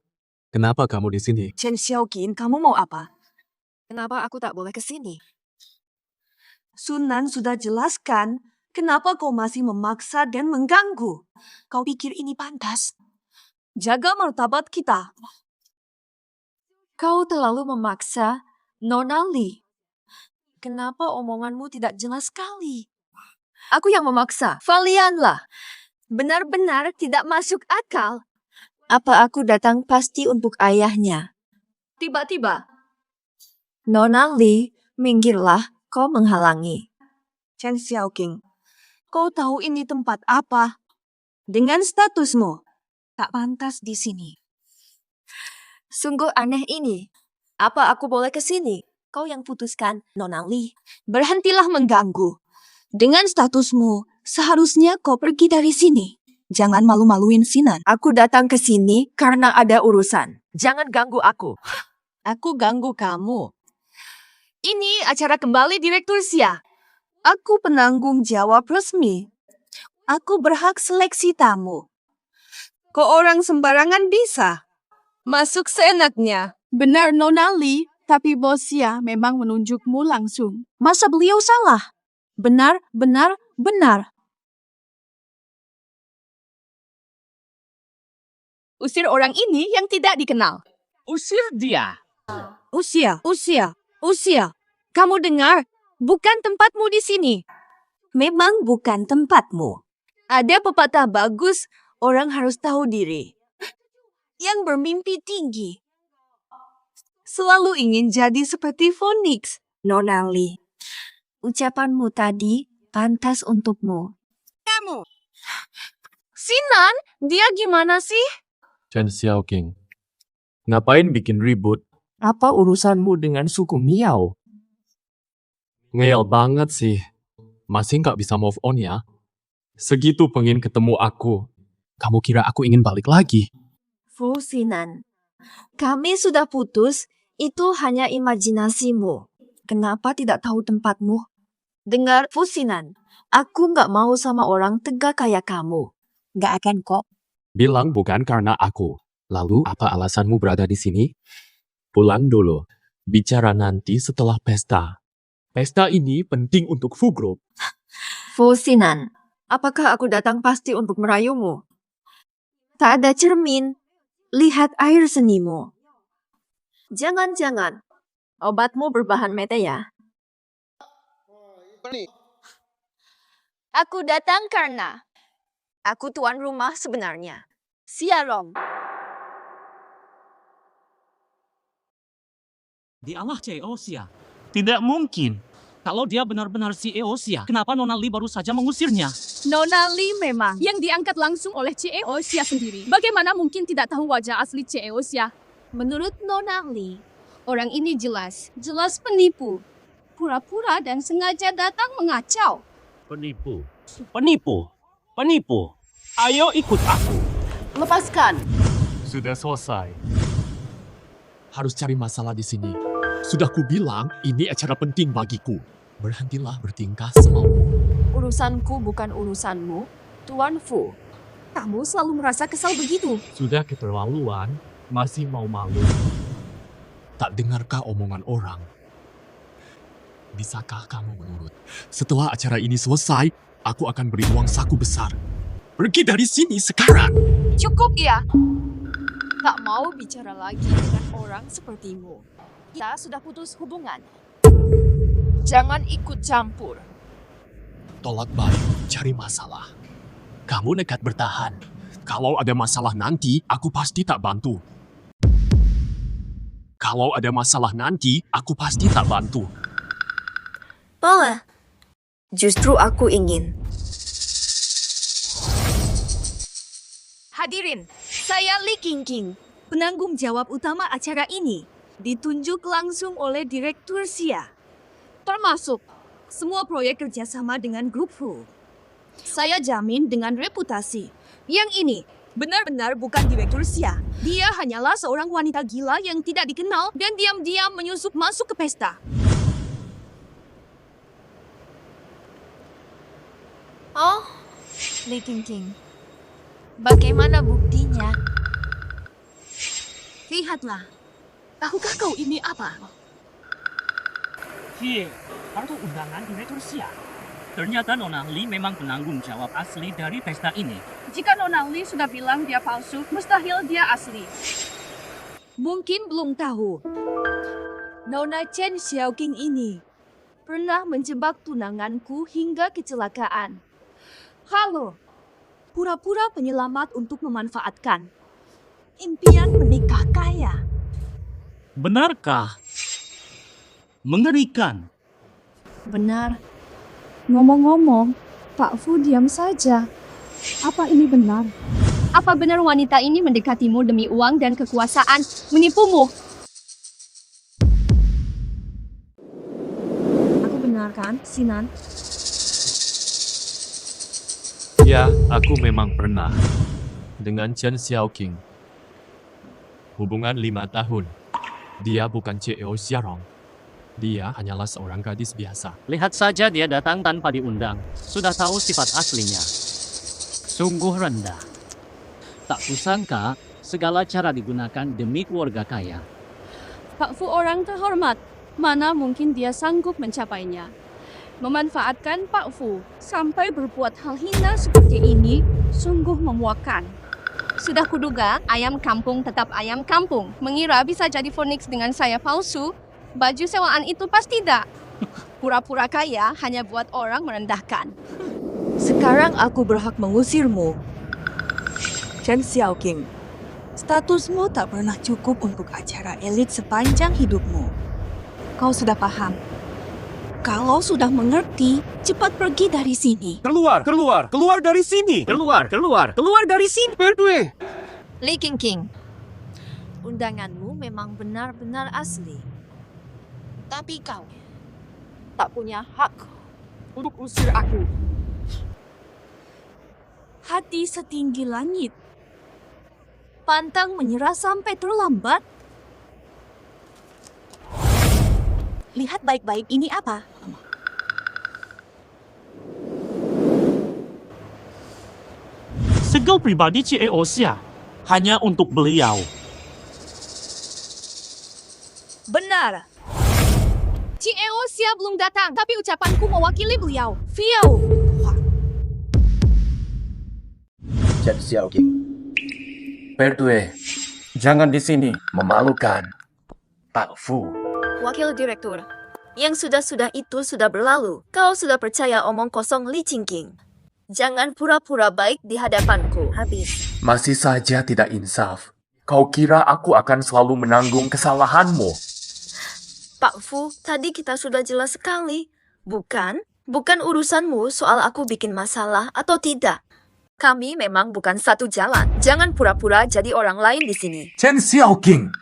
kenapa kamu di sini? Chen Xiaoqing, kamu mau apa? Kenapa aku tak boleh ke sini? Sunan sudah jelaskan kenapa kau masih memaksa dan mengganggu. Kau pikir ini pantas? Jaga martabat kita. Kau terlalu memaksa, Nona Li. Kenapa omonganmu tidak jelas sekali? Aku yang memaksa. Valianlah. Benar-benar tidak masuk akal. Apa aku datang pasti untuk ayahnya? Tiba-tiba. Nona Li, minggirlah, kau menghalangi. Chen Xiaoqing, kau tahu ini tempat apa? Dengan statusmu, tak pantas di sini. Sungguh aneh ini. Apa aku boleh ke sini? Kau yang putuskan, Nona Li. Berhentilah mengganggu. Dengan statusmu, seharusnya kau pergi dari sini. Jangan malu-maluin Sinan. Aku datang ke sini karena ada urusan. Jangan ganggu aku. Aku ganggu kamu. Ini acara kembali Direktur Xia. Aku penanggung jawab resmi. Aku berhak seleksi tamu. Kok orang sembarangan bisa? Masuk seenaknya. Benar Nona Li, tapi bos Xia memang menunjukmu langsung. Masa beliau salah? Benar, benar, benar. Usir orang ini yang tidak dikenal. Usir dia. Usia. Kamu dengar? Bukan tempatmu di sini. Memang bukan tempatmu. Ada pepatah bagus, orang harus tahu diri. Yang bermimpi tinggi. Selalu ingin jadi seperti Phoenix. Nona Li, ucapanmu tadi pantas untukmu. Kamu. Sinan, dia gimana sih? Chen Xiaoqing, ngapain bikin ribut? Apa urusanmu dengan suku Miao? Ngeyel banget sih. Masih nggak bisa move on ya? Segitu pengen ketemu aku. Kamu kira aku ingin balik lagi? Fu Sinan, kami sudah putus, itu hanya imajinasimu. Kenapa tidak tahu tempatmu? Dengar Fu Sinan, aku nggak mau sama orang tegak kayak kamu. Nggak akan kok. Bilang bukan karena aku. Lalu apa alasanmu berada di sini? Pulang dulu. Bicara nanti setelah pesta. Pesta ini penting untuk Fu Group. Fu Sinan, apakah aku datang pasti untuk merayumu? Tak ada cermin. Lihat air senimu. Jangan-jangan obatmu berbahan mete ya? Aku datang karena aku tuan rumah sebenarnya. Sialong. Dialah CEO Xia. Tidak mungkin. Kalau dia benar-benar CEO Xia, kenapa Nona Li baru saja mengusirnya? Nona Li memang yang diangkat langsung oleh CEO Xia sendiri. Bagaimana mungkin tidak tahu wajah asli CEO Xia? Menurut Nona Li, orang ini jelas penipu. Pura-pura dan sengaja datang mengacau. Penipu. Ayo ikut aku. Lepaskan. Sudah selesai. Harus cari masalah di sini. Sudah kubilang, ini acara penting bagiku. Berhentilah bertingkah semaumu. urusanku bukan urusanmu, Tuan Fu. Kamu selalu merasa kesal begitu. Sudah keterlaluan, masih mau malu. Tak dengarkah omongan orang? Bisakah kamu menurut? Setelah acara ini selesai, aku akan beri uang saku besar. Pergi dari sini sekarang. Cukup ya. Tak mau bicara lagi dengan orang sepertimu. Kita sudah putus hubungan. Jangan ikut campur. Tolak balik, cari masalah. Kamu nekat bertahan. Kalau ada masalah nanti, aku pasti tak bantu. Kalau ada masalah nanti, aku pasti tak bantu. Boleh. Justru aku ingin. Hadirin, saya Li Qingqing, penanggung jawab utama acara ini, ditunjuk langsung oleh Direktur Xia, termasuk semua proyek kerjasama dengan Grup Fu. Saya jamin dengan reputasi. Yang ini benar-benar bukan Direktur Xia. Dia hanyalah seorang wanita gila yang tidak dikenal dan diam-diam menyusup masuk ke pesta. Oh, Li Qingqing. Bagaimana buktinya? Lihatlah. Tahukah kau ini apa? kartu undangan Direktur Xia. Ternyata Nona Li memang penanggung jawab asli dari pesta ini. Jika Nona Li sudah bilang dia palsu, mustahil dia asli. Mungkin belum tahu. Nona Chen Xiaoqing ini pernah menjebak tunanganku hingga kecelakaan. Halo, pura-pura penyelamat untuk memanfaatkan impian menikah kaya. Benarkah? Mengerikan. Benar. Ngomong-ngomong, Pak Fu diam saja. Apa ini benar? Apa benar wanita ini mendekatimu demi uang dan kekuasaan, menipumu? Aku benar kan, Sinan? Ya, aku memang pernah. Dengan Chen Xiaoqing. Hubungan 5 tahun. Dia bukan CEO Xiarong. Dia hanyalah seorang gadis biasa. Lihat saja dia datang tanpa diundang. Sudah tahu sifat aslinya. Sungguh rendah. Tak kusangka segala cara digunakan demi keluarga kaya. Pak Fu orang terhormat. Mana mungkin dia sanggup mencapainya? Memanfaatkan Pak Fu sampai berbuat hal hina seperti ini sungguh memuakkan. Sudah kuduga ayam kampung tetap ayam kampung. Mengira bisa jadi Phoenix dengan saya palsu. Baju sewaan itu pasti tidak. Pura-pura kaya hanya buat orang merendahkan. Sekarang aku berhak mengusirmu. Chen Xiaoqing, statusmu tak pernah cukup untuk acara elit sepanjang hidupmu. Kau sudah paham? Kalau sudah mengerti, cepat pergi dari sini. Keluar dari sini. Keluar dari sini. Berdua. Li Qingqing, undanganmu memang benar-benar asli. Tapi kau tak punya hak untuk usir aku. Hati setinggi langit. Pantang menyerah sampai terlambat. Lihat baik-baik ini apa? Segel pribadi CEO Xia. Hanya untuk beliau. Benar. CEO Xia belum datang, tapi ucapanku mewakili beliau. Fiao. Chen Xiaoqing. Berdua. Jangan di sini. Memalukan. Pak Fu. Wakil Direktur, yang sudah-sudah itu sudah berlalu. Kau sudah percaya omong kosong Li Qingqing. Jangan pura-pura baik di hadapanku. Habis. Masih saja tidak insaf. Kau kira aku akan selalu menanggung kesalahanmu? Pak Fu, tadi kita sudah jelas sekali. Bukan urusanmu soal aku bikin masalah atau tidak. Kami memang bukan satu jalan. Jangan pura-pura jadi orang lain di sini. Chen Xiaoqing.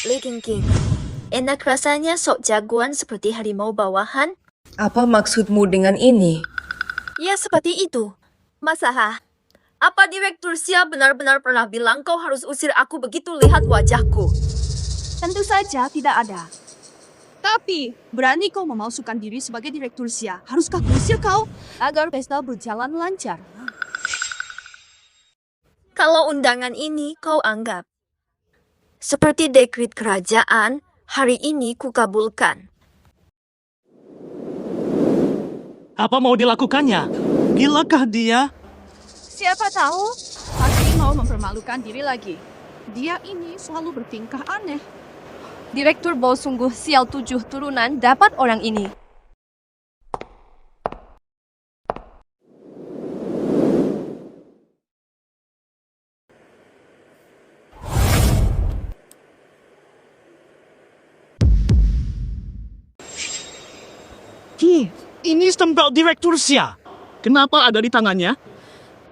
Li Qingqing, enak rasanya sok jagoan seperti harimau bawahan? Apa maksudmu dengan ini? Ya seperti itu. Masalah. Apa Direktur Xia benar-benar pernah bilang kau harus usir aku begitu lihat wajahku? Tentu saja tidak ada. Tapi, berani kau memalsukan diri sebagai Direktur Xia. Haruskah kusir kau agar pesta berjalan lancar? Kalau undangan ini kau anggap seperti dekret kerajaan, hari ini kukabulkan. Apa mau dilakukannya? Gilakah dia? Siapa tahu, pasti mau mempermalukan diri lagi. Dia ini selalu bertingkah aneh. Direktur Bo sungguh sial 7 turunan dapat orang ini. Ini stempel Direktur Xia. Kenapa ada di tangannya?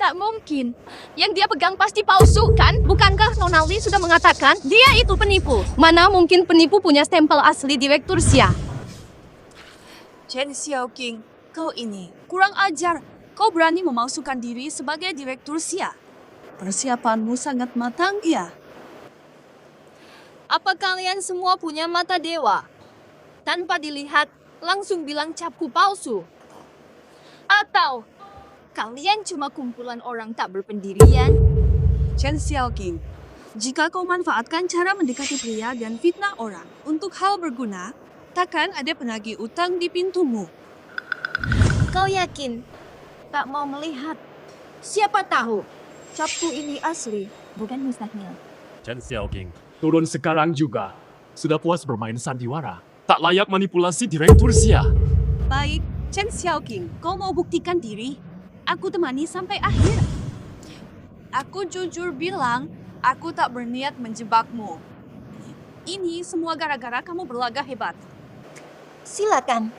Tak mungkin. Yang dia pegang pasti palsu, kan? Bukankah Nona Li sudah mengatakan dia itu penipu? Mana mungkin penipu punya stempel asli Direktur Xia? Chen Xiaoqing, kau ini kurang ajar. Kau berani memalsukan diri sebagai Direktur Xia. Persiapanmu sangat matang, ya? Apa kalian semua punya mata dewa? Tanpa dilihat, langsung bilang capku palsu? Atau kalian cuma kumpulan orang tak berpendirian? Chen Xiaoqing, Jika kau manfaatkan cara mendekati pria dan fitnah orang untuk hal berguna, takkan ada penagih utang di pintumu. Kau yakin tak mau melihat? Siapa tahu capku ini asli, bukan mustahil. Chen Xiaoqing, Turun sekarang juga. Sudah puas bermain sandiwara. Tak layak manipulasi direktur Xia. Baik, Chen Xiaoqing, kau mau buktikan diri? Aku temani sampai akhir. Aku jujur bilang, aku tak berniat menjebakmu. Ini semua gara-gara kamu berlagak hebat. Silakan.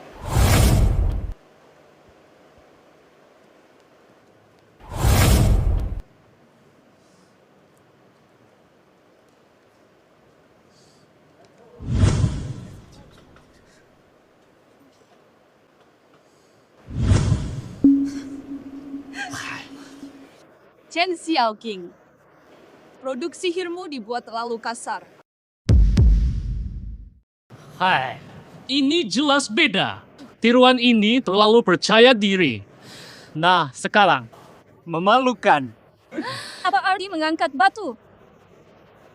Chen Xiaoqing, produk sihirmu dibuat terlalu kasar. Hai, ini jelas beda. Tiruan ini terlalu percaya diri. Nah, sekarang memalukan. Apa arti mengangkat batu?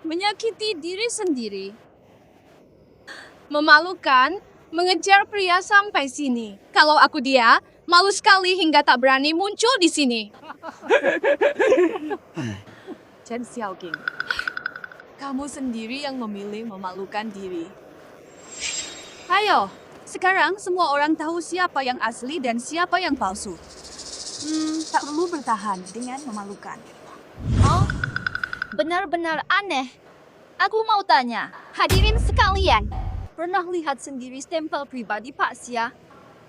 Menyakiti diri sendiri. Memalukan, mengejar pria sampai sini. Kalau aku dia, malu sekali hingga tak berani muncul di sini. Chen Xiaoqing, kamu sendiri yang memilih memalukan diri. Ayo, sekarang semua orang tahu siapa yang asli dan siapa yang palsu. Tak perlu bertahan dengan memalukan. Oh, benar-benar aneh. Aku mau tanya, hadirin sekalian, pernah lihat sendiri stempel pribadi Pak Xia?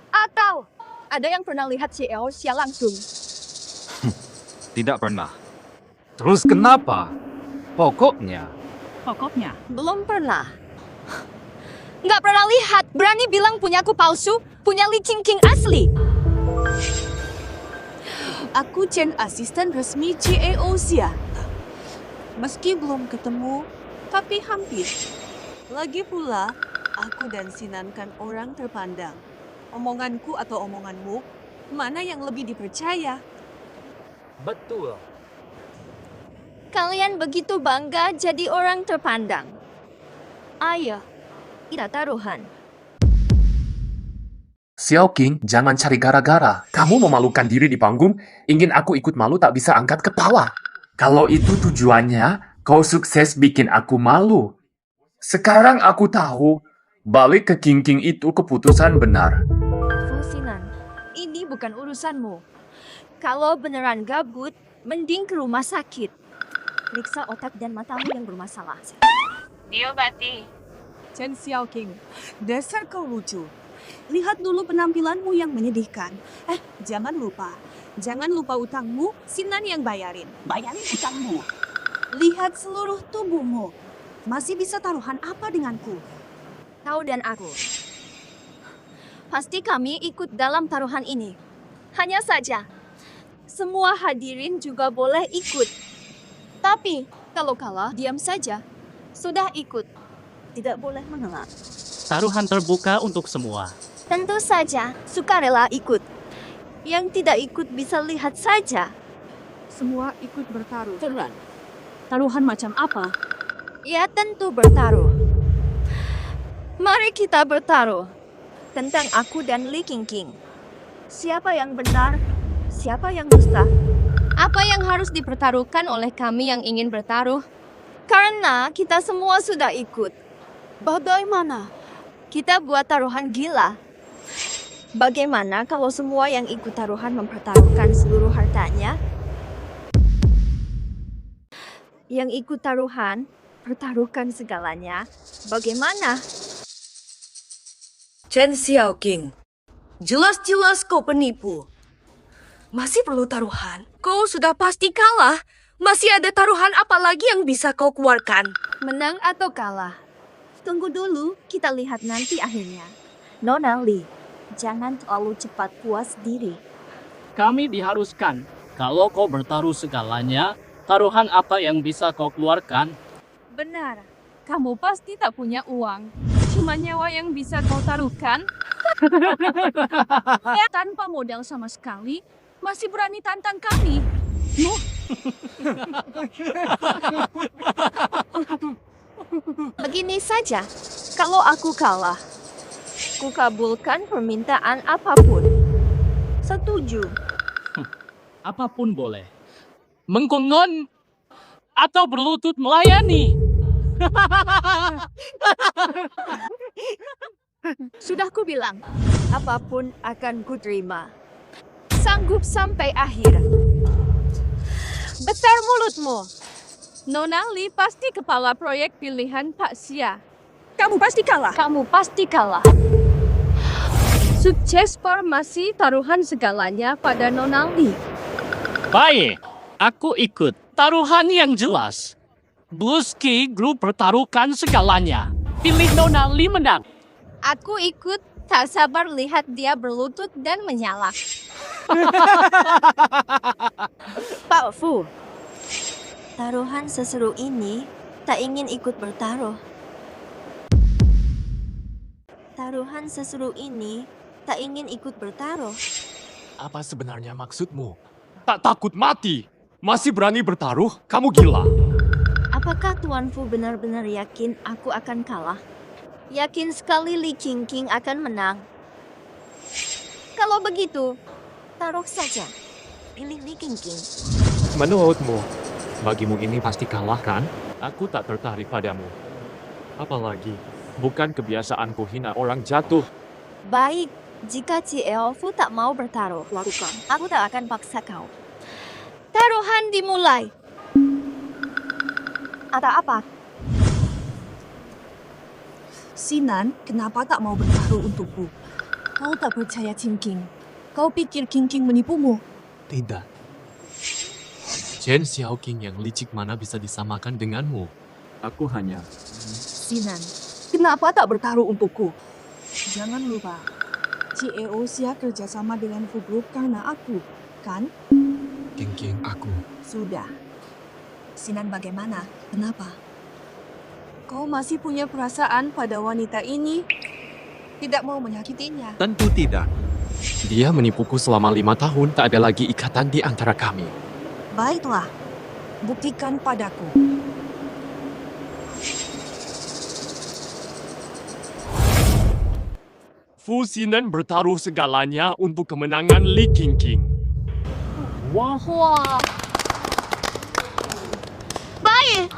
Atau ada yang pernah lihat CEO Xia langsung? Tidak pernah. Terus kenapa? Pokoknya. Belum pernah. Nggak pernah lihat, berani bilang punyaku palsu, punya Li Qingqing asli. Aku Chen, asisten resmi CEO Xia. Meski belum ketemu, tapi hampir. Lagi pula, aku dan Sinan kan orang terpandang. Omonganku atau omonganmu, mana yang lebih dipercaya? Betul. Kalian begitu bangga jadi orang terpandang. Ayo, kita taruhan. Xiaoqing, jangan cari gara-gara. Kamu memalukan diri di panggung, ingin aku ikut malu tak bisa angkat kepala. Kalau itu tujuannya, kau sukses bikin aku malu. Sekarang aku tahu, balik ke Qingqing itu keputusan benar. Fu Sinan, ini bukan urusanmu. Kalau beneran gabut, mending ke rumah sakit. Periksa otak dan matamu yang bermasalah. Diobati. Chen Xiaoqing, dasar kau lucu. Lihat dulu penampilanmu yang menyedihkan. Jangan lupa utangmu, Sinan yang bayarin. Bayarin utangmu. Lihat seluruh tubuhmu. Masih bisa taruhan apa denganku? Kau dan aku. Pasti kami ikut dalam taruhan ini. Hanya saja, semua hadirin juga boleh ikut. Tapi, kalau kalah, diam saja. Sudah ikut. Tidak boleh mengelak. Taruhan terbuka untuk semua. Tentu saja, sukarela ikut. Yang tidak ikut bisa lihat saja. Semua ikut bertaruh. Taruhan macam apa? Ya tentu bertaruh. Mari kita bertaruh. Tentang aku dan Li Qingqing. Siapa yang benar? Siapa yang dusta? Apa yang harus dipertaruhkan oleh kami yang ingin bertaruh? Karena kita semua sudah ikut. Bagaimana? Kita buat taruhan gila. Bagaimana kalau semua yang ikut taruhan mempertaruhkan seluruh hartanya? Yang ikut taruhan, pertaruhkan segalanya. Bagaimana? Chen Xiaoqing, jelas-jelas kau penipu. Masih perlu taruhan? Kau sudah pasti kalah. Masih ada taruhan apa lagi yang bisa kau keluarkan? Menang atau kalah? Tunggu dulu, kita lihat nanti akhirnya. Nona Li, jangan terlalu cepat puas diri. Kami diharuskan, kalau kau bertaruh segalanya, taruhan apa yang bisa kau keluarkan? Benar, kamu pasti tak punya uang. Cuma nyawa yang bisa kau taruhkan. Tanpa modal sama sekali, masih berani tantang kami. Begini saja, kalau aku kalah, ku kabulkan permintaan apapun. Setuju. Apapun boleh. Mengkongon atau berlutut melayani. Sudah ku bilang, apapun akan ku terima. Sanggup sampai akhir. Besar mulutmu. Nona Li pasti kepala proyek pilihan Pak Sia. Kamu pasti kalah. Kamu pasti kalah. Sukses farmasi taruhan segalanya pada Nona Li. Baik, aku ikut. Taruhan yang jelas. Bluesky Group pertaruhkan segalanya. Pilih Nona Li menang. Aku ikut, tak sabar lihat dia berlutut dan menyala. Pak Fu, taruhan seseru ini tak ingin ikut bertaruh. Taruhan seseru ini tak ingin ikut bertaruh. Apa sebenarnya maksudmu? Tak takut mati? Masih berani bertaruh? Kamu gila. Apakah Tuan Fu benar-benar yakin aku akan kalah? Yakin sekali Li Qingqing akan menang. Kalau begitu, taruh saja. Pilih Li Qingqing. Menurutmu, bagimu ini pasti kalah kan? Aku tak tertarik padamu. Apalagi, bukan kebiasaanku hina orang jatuh. Baik, jika Cieo Fu tak mau bertaruh, lakukan. Aku tak akan paksa kau. Taruhan dimulai. Atau apa? Sinan, kenapa tak mau bertaruh untukku? Kau tak percaya Qingqing. Kau pikir Qingqing menipumu? Tidak. Chen Xiaoqing yang licik mana bisa disamakan denganmu? Aku hanya... Sinan, kenapa tak bertaruh untukku? Jangan lupa, CEO Xia kerjasama dengan Fu Group karena aku, kan? Qingqing, aku. Sudah. Sinan bagaimana? Kenapa? Kau masih punya perasaan pada wanita ini? Tidak mau menyakitinya? Tentu tidak. Dia menipuku selama 5 tahun, tak ada lagi ikatan di antara kami. Baiklah, buktikan padaku. Fu Xinan bertaruh segalanya untuk kemenangan Li Qingqing. Wah. Baik.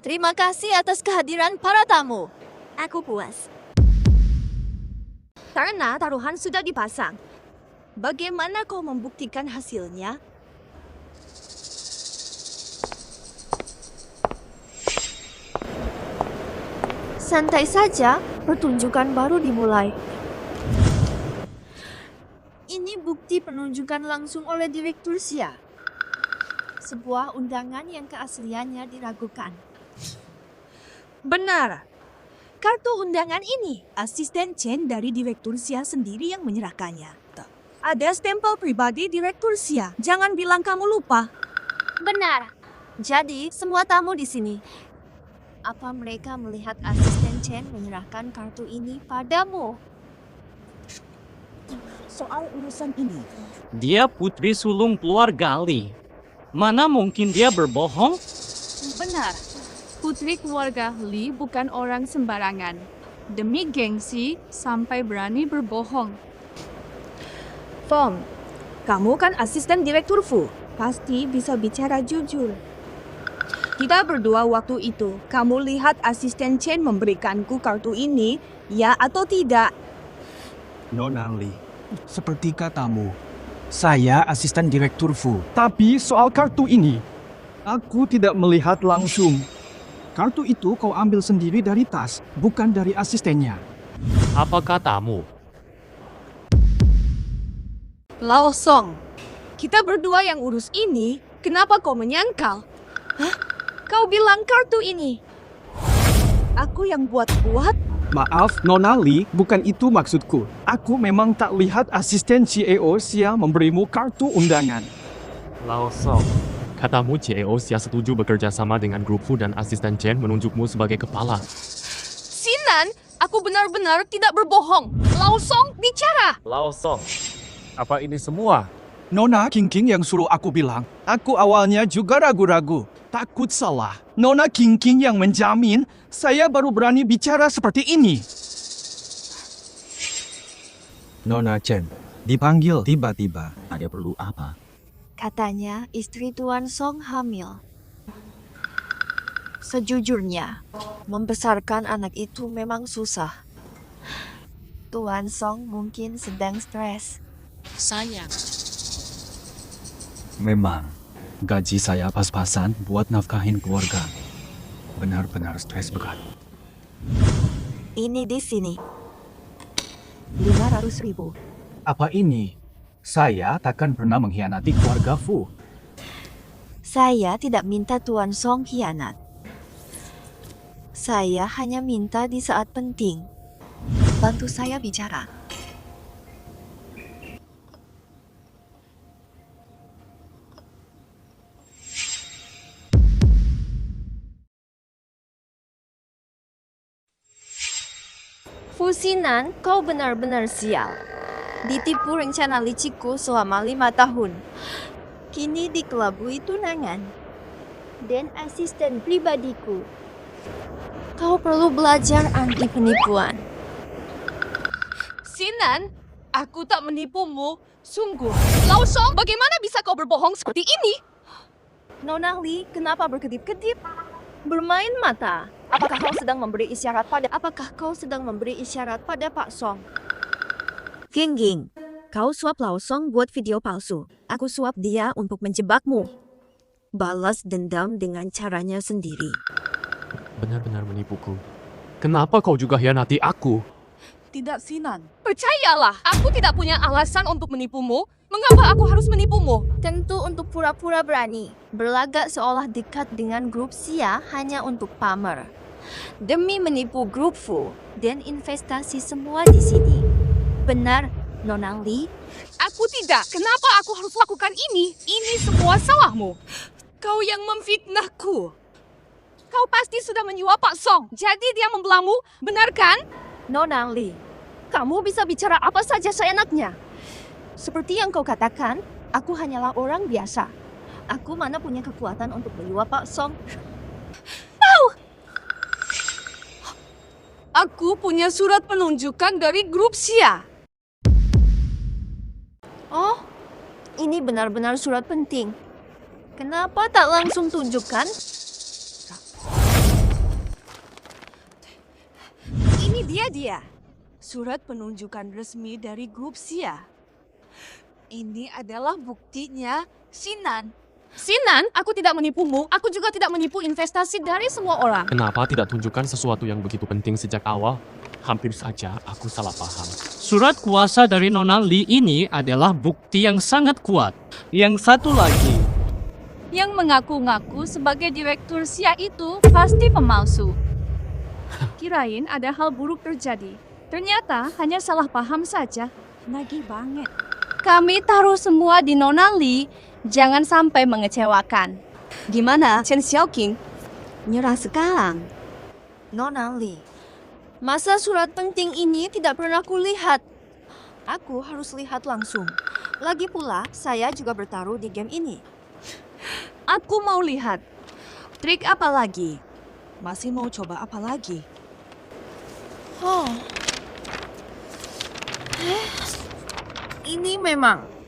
Terima kasih atas kehadiran para tamu. Aku puas. Karena taruhan sudah dipasang. Bagaimana kau membuktikan hasilnya? Santai saja, pertunjukan baru dimulai. Ini bukti penunjukan langsung oleh Direktur Xia. Sebuah undangan yang keasliannya diragukan. Benar. Kartu undangan ini, asisten Chen dari Direktur Xia sendiri yang menyerahkannya. Ada stempel pribadi Direktur Xia. Jangan bilang kamu lupa. Benar. Jadi, semua tamu di sini. Apa mereka melihat asisten Chen menyerahkan kartu ini padamu? Soal urusan ini. Dia putri sulung keluarga Li. Mana mungkin dia berbohong? Benar. Putri keluarga Li bukan orang sembarangan. Demi gengsi, sampai berani berbohong. Fong, kamu kan asisten Direktur Fu. Pasti bisa bicara jujur. Kita berdua waktu itu, kamu lihat asisten Chen memberikanku kartu ini, ya atau tidak? Nona Li, seperti katamu, saya asisten Direktur Fu. Tapi soal kartu ini, aku tidak melihat langsung. Kartu itu kau ambil sendiri dari tas, bukan dari asistennya. Apa katamu? Lao Song, kita berdua yang urus ini, kenapa kau menyangkal? Hah? Kau bilang kartu ini. Aku yang buat-buat? Maaf, Nona Li, bukan itu maksudku. Aku memang tak lihat asisten CEO Xia memberimu kartu undangan. Lao Song, katamu CEO Xia setuju bekerja sama dengan grup Fu dan asisten Chen menunjukmu sebagai kepala. Sinan, aku benar-benar tidak berbohong. Lao Song, bicara. Lao Song, apa ini semua? Nona King King yang suruh aku bilang. Aku awalnya juga ragu-ragu. Takut salah. Nona King King yang menjamin saya baru berani bicara seperti ini. Nona Chen dipanggil tiba-tiba. Ada perlu apa? Katanya istri Tuan Song hamil. Sejujurnya, membesarkan anak itu memang susah. Tuan Song mungkin sedang stres. Sayang. Memang, gaji saya pas-pasan buat nafkahin keluarga. Benar-benar stres berat. Ini di sini. 500.000. Apa ini? Saya takkan pernah mengkhianati keluarga Fu. Saya tidak minta Tuan Song hianat. Saya hanya minta di saat penting. Bantu saya bicara. Fu Xinan, kau benar-benar sial. Ditipu rencana liciku selama 5 tahun. Kini dikelabui tunangan. Dan asisten pribadiku. Kau perlu belajar anti penipuan. Sinan, aku tak menipumu. Sungguh. Lao Song, bagaimana bisa kau berbohong seperti ini? Nona Li, kenapa berkedip-kedip? Bermain mata. Apakah kau sedang memberi isyarat pada Pak Song? Ging, kau suap Lao Song buat video palsu. Aku suap dia untuk menjebakmu. Balas dendam dengan caranya sendiri. Benar-benar menipuku. Kenapa kau juga hianati aku? Tidak, Sinan. Percayalah, aku tidak punya alasan untuk menipumu. Mengapa aku harus menipumu? Tentu untuk pura-pura berani. Berlagak seolah dekat dengan grup Xia hanya untuk pamer. Demi menipu grup Fu dan investasi semua di sini. Benar, Nona Li? Aku tidak. Kenapa aku harus lakukan ini? Ini semua salahmu. Kau yang memfitnahku. Kau pasti sudah menyuap Pak Song. Jadi dia membelamu, benar kan? Nona Li, kamu bisa bicara apa saja seenaknya. Seperti yang kau katakan, aku hanyalah orang biasa. Aku mana punya kekuatan untuk menyuap Pak Song. Aku punya surat penunjukan dari grup Xia. Oh, ini benar-benar surat penting. Kenapa tak langsung tunjukkan? Ini dia. Surat penunjukan resmi dari grup Xia. Ini adalah buktinya, Sinan. Sinan, aku tidak menipumu. Aku juga tidak menipu investasi dari semua orang. Kenapa tidak tunjukkan sesuatu yang begitu penting sejak awal? Hampir saja aku salah paham. Surat kuasa dari Nona Li ini adalah bukti yang sangat kuat. Yang satu lagi. Yang mengaku-ngaku sebagai direktur Xia itu pasti pemalsu. Kirain ada hal buruk terjadi. Ternyata hanya salah paham saja. Nagih banget. Kami taruh semua di Nona Li. Jangan sampai mengecewakan. Gimana, Chen Xiaoqing? Nyerah sekarang. Nona Li, masa surat penting ini tidak pernah kulihat. Aku harus lihat langsung. Lagi pula, saya juga bertaruh di game ini. Aku mau lihat. Trik apa lagi? Masih mau coba apa lagi? Oh. Ini memang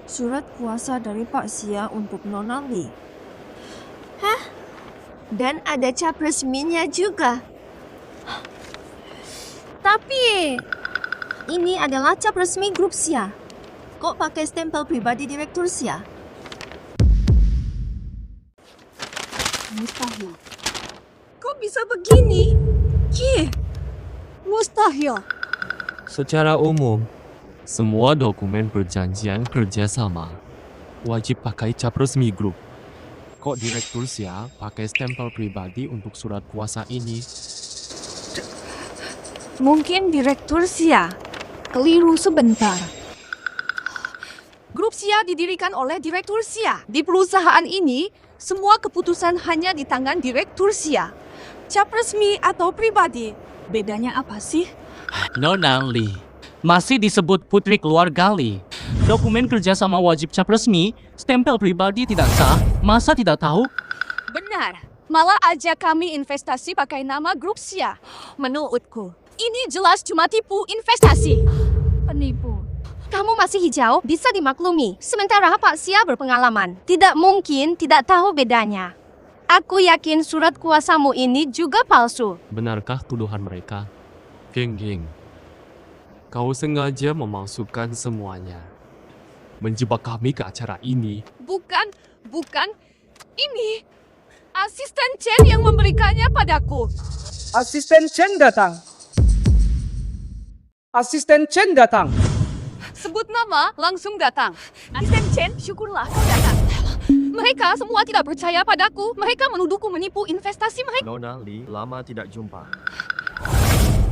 surat kuasa dari Pak Xia untuk Nona Li. Hah? Dan ada cap resminya juga. Tapi ini adalah cap resmi grup Xia. Kok pakai stempel pribadi direktur Xia? Mustahil. Kok bisa begini? Mustahil. Secara umum, semua dokumen perjanjian kerjasama wajib pakai cap resmi grup. Kok direktur Xia pakai stempel pribadi untuk surat kuasa ini? Mungkin direktur Xia keliru sebentar. Grup Xia didirikan oleh direktur Xia. Di perusahaan ini, semua keputusan hanya di tangan direktur Xia. Cap resmi atau pribadi, bedanya apa sih? Nona Li. Masih disebut putri keluarga Li. Dokumen kerjasama wajib cap resmi, stempel pribadi tidak sah, masa tidak tahu? Benar. Malah aja kami investasi pakai nama grup Sia. Menurutku, ini jelas cuma tipu investasi. Penipu. Kamu masih hijau, bisa dimaklumi. Sementara Pak Sia berpengalaman. Tidak mungkin tidak tahu bedanya. Aku yakin surat kuasamu ini juga palsu. Benarkah tuduhan mereka? Geng, kau sengaja memalsukan semuanya. Menjebak kami ke acara ini. Bukan. Ini asisten Chen yang memberikannya padaku. Asisten Chen datang. Asisten Chen datang. Sebut nama, langsung datang. Asisten Chen, syukurlah kau datang. Mereka semua tidak percaya padaku. Mereka menuduhku menipu investasi mereka. Nona Lee, lama tidak jumpa.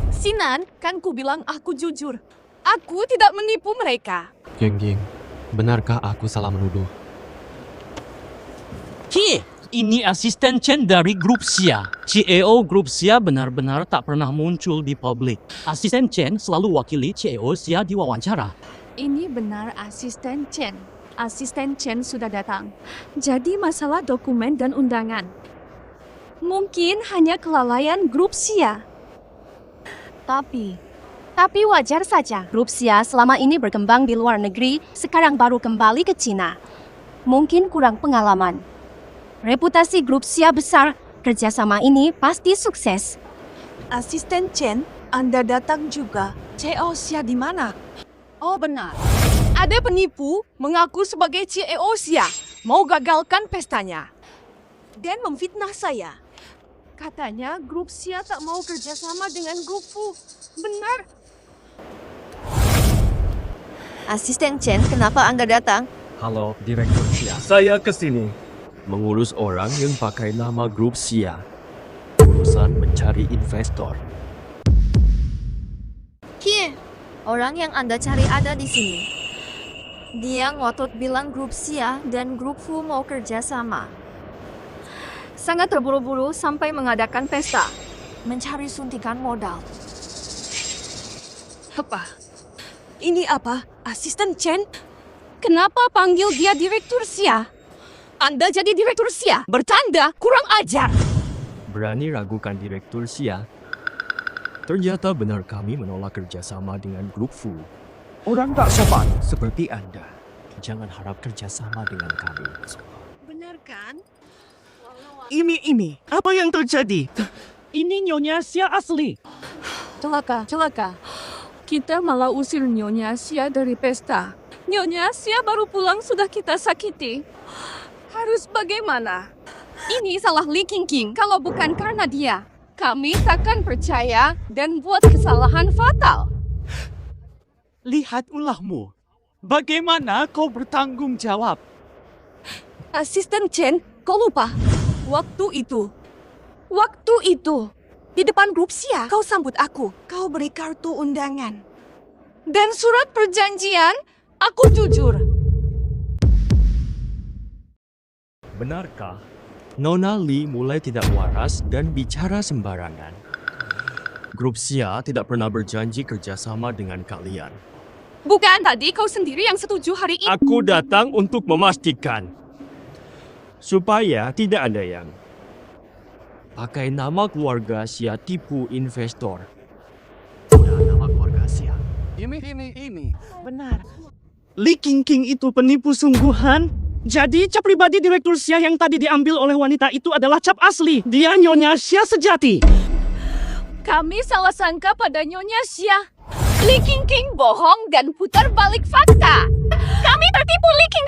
Sinan, kan ku bilang aku jujur. Aku tidak menipu mereka. Geng, benarkah aku salah menuduh? Ini asisten Chen dari grup Sia. CEO grup Sia benar-benar tak pernah muncul di publik. Asisten Chen selalu wakili CEO Sia di wawancara. Ini benar asisten Chen. Asisten Chen sudah datang. Jadi masalah dokumen dan undangan. Mungkin hanya kelalaian grup Sia. Tapi wajar saja. Grup Sia selama ini berkembang di luar negeri, sekarang baru kembali ke Cina. Mungkin kurang pengalaman. Reputasi grup Sia besar, kerjasama ini pasti sukses. Asisten Chen, Anda datang juga. CEO Sia di mana? Oh benar. Ada penipu mengaku sebagai CEO Sia, mau gagalkan pestanya. Dan memfitnah saya. Katanya grup Sia tak mau kerjasama dengan grup Fu. Benar. Asisten Chen, kenapa Anda datang? Halo, Direktur Sia. Saya kesini mengurus orang yang pakai nama grup Sia. Urusan mencari investor. Orang yang Anda cari ada di sini. Dia ngotot bilang grup Sia dan grup Fu mau kerjasama. Sangat terburu-buru sampai mengadakan pesta. Mencari suntikan modal. Apa? Ini apa? Asisten Chen? Kenapa panggil dia Direktur Sia? Anda jadi Direktur Sia? Bertanda, kurang ajar. Berani ragukan Direktur Sia? Ternyata benar kami menolak kerjasama dengan grup Fu. Orang tak sopan Seperti Anda, jangan harap kerjasama dengan kami. Benar kan? Ini, apa yang terjadi? Ini Nyonya Sia asli. Celaka. Kita malah usir Nyonya Sia dari pesta. Nyonya Sia baru pulang sudah kita sakiti. Harus bagaimana? Ini salah Li Qingqing. Kalau bukan karena dia, kami takkan percaya dan buat kesalahan fatal. Lihat ulahmu. Bagaimana kau bertanggung jawab? Asisten Chen, kau lupa? Waktu itu, di depan grup Sia, kau sambut aku. Kau beri kartu undangan. Dan surat perjanjian, aku jujur. Benarkah Nona Lee mulai tidak waras dan bicara sembarangan? Grup Sia tidak pernah berjanji kerjasama dengan kalian. Bukan tadi kau sendiri yang setuju hari ini. Aku datang untuk memastikan supaya tidak ada yang pakai nama keluarga Sia tipu investor. Nama keluarga Sia. Ini. Benar. Li Qingqing itu penipu sungguhan. Jadi cap pribadi Direktur Sia yang tadi diambil oleh wanita itu adalah cap asli. Dia Nyonya Sia sejati. Kami salah sangka pada Nyonya Sia. Li Qingqing bohong dan putar balik fakta. Kami tertipu Li Qingqing.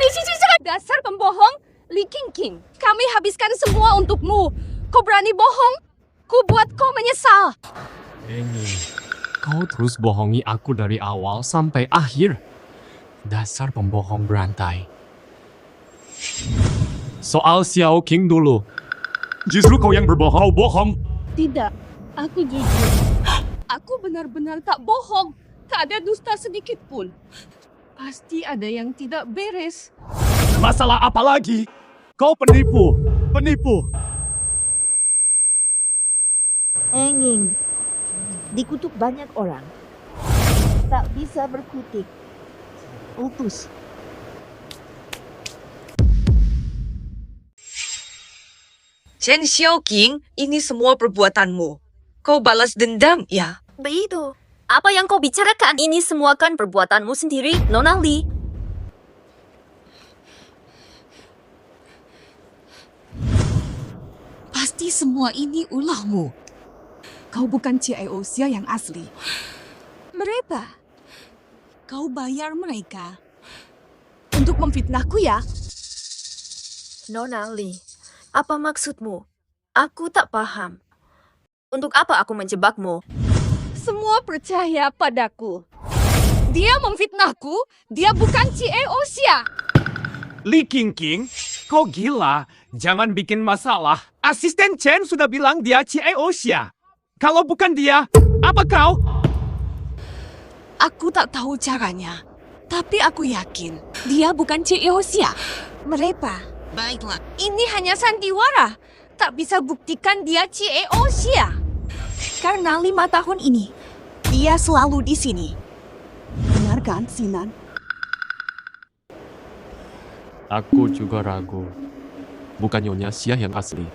Dasar pembohong Li Qingqing. Kami habiskan semua untukmu. Kau berani bohong? Ku buat kau menyesal. Ini, kau terus bohongi aku dari awal sampai akhir. Dasar pembohong berantai. Soal Xiao Qing dulu. Justru kau yang berbohong. Tidak, aku jujur. Aku benar-benar tak bohong. Tak ada dusta sedikit pun. Pasti ada yang tidak beres. Masalah apa lagi? Kau penipu. Dikutuk banyak orang. Tak bisa berkutik. Utus. Chen Xiaoqing, ini semua perbuatanmu. Kau balas dendam, ya? Begitu. Apa yang kau bicarakan ini semua kan perbuatanmu sendiri, Nona Li. Pasti semua ini ulahmu. Kau bukan CIO Xia yang asli. Mereka. Kau bayar mereka untuk memfitnahku ya? Nona Li, apa maksudmu? Aku tak paham. Untuk apa aku menjebakmu? Semua percaya padaku. Dia memfitnahku, dia bukan CIO Xia. Li Qingqing, kau gila. Jangan bikin masalah. Asisten Chen sudah bilang dia CIO Xia. Kalau bukan dia, apa kau? Aku tak tahu caranya, tapi aku yakin dia bukan CIO Xia. Mereka. Baiklah, ini hanya sandiwara. Tak bisa buktikan dia CIO Xia. Karena 5 tahun ini, dia selalu di sini. Benar kan, Sinan? Aku juga ragu. Bukan Nyonya Xia yang asli.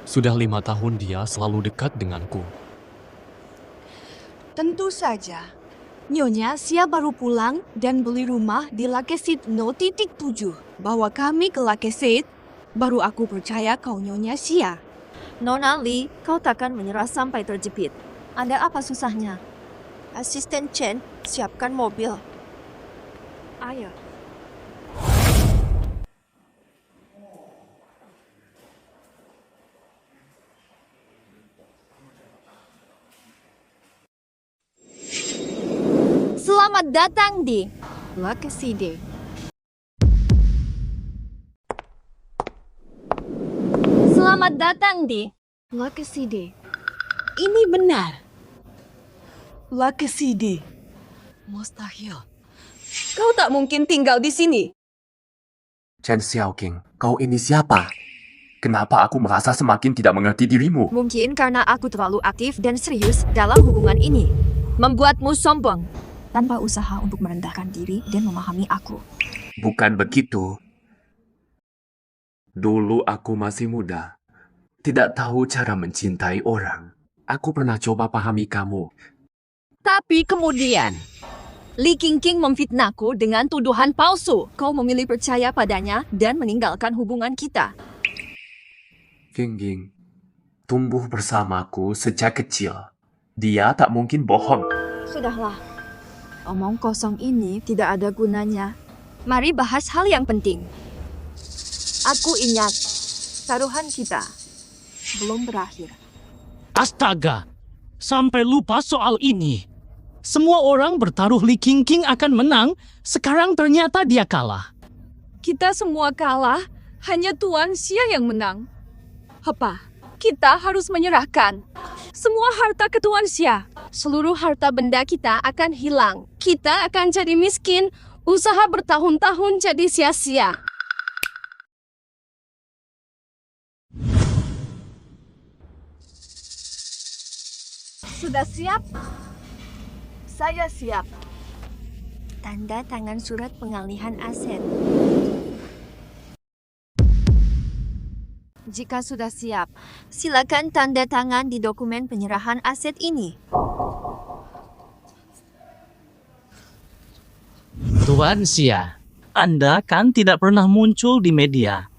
Sudah 5 tahun dia selalu dekat denganku. Tentu saja. Nyonya Xia baru pulang dan beli rumah di Lakesit 0.7. Bawa kami ke Lakesit, baru aku percaya kau Nyonya Xia. Nona Li, kau takkan menyerah sampai terjepit. Ada apa susahnya? Asisten Chen, siapkan mobil. Ayo. Selamat datang di Lakesit. Selamat datang di Lakesit. Ini benar. Lakesit. Mustahil. Kau tak mungkin tinggal di sini. Chen Xiaoqing, kau ini siapa? Kenapa aku merasa semakin tidak mengerti dirimu? Mungkin karena aku terlalu aktif dan serius dalam hubungan ini. Membuatmu sombong. Tanpa usaha untuk merendahkan diri dan memahami aku. Bukan begitu. Dulu aku masih muda. Tidak tahu cara mencintai orang. Aku pernah coba pahami kamu. Tapi kemudian, Li Qingqing memfitnahku dengan tuduhan palsu. Kau memilih percaya padanya dan meninggalkan hubungan kita. Qingqing, tumbuh bersamaku sejak kecil. Dia tak mungkin bohong. Sudahlah. Omong kosong ini tidak ada gunanya. Mari bahas hal yang penting. Aku ingat, taruhan kita belum berakhir. Astaga, sampai lupa soal ini. Semua orang bertaruh Li Qingqing akan menang, sekarang ternyata dia kalah. Kita semua kalah, hanya Tuan Xia yang menang. Apa? Kita harus menyerahkan semua harta ke Tuan Xia. Seluruh harta benda kita akan hilang. Kita akan jadi miskin. Usaha bertahun-tahun jadi sia-sia. Sudah siap? Saya siap. Tanda tangan surat pengalihan aset. Jika sudah siap, silakan tanda tangan di dokumen penyerahan aset ini. Tuan Xia, Anda kan tidak pernah muncul di media.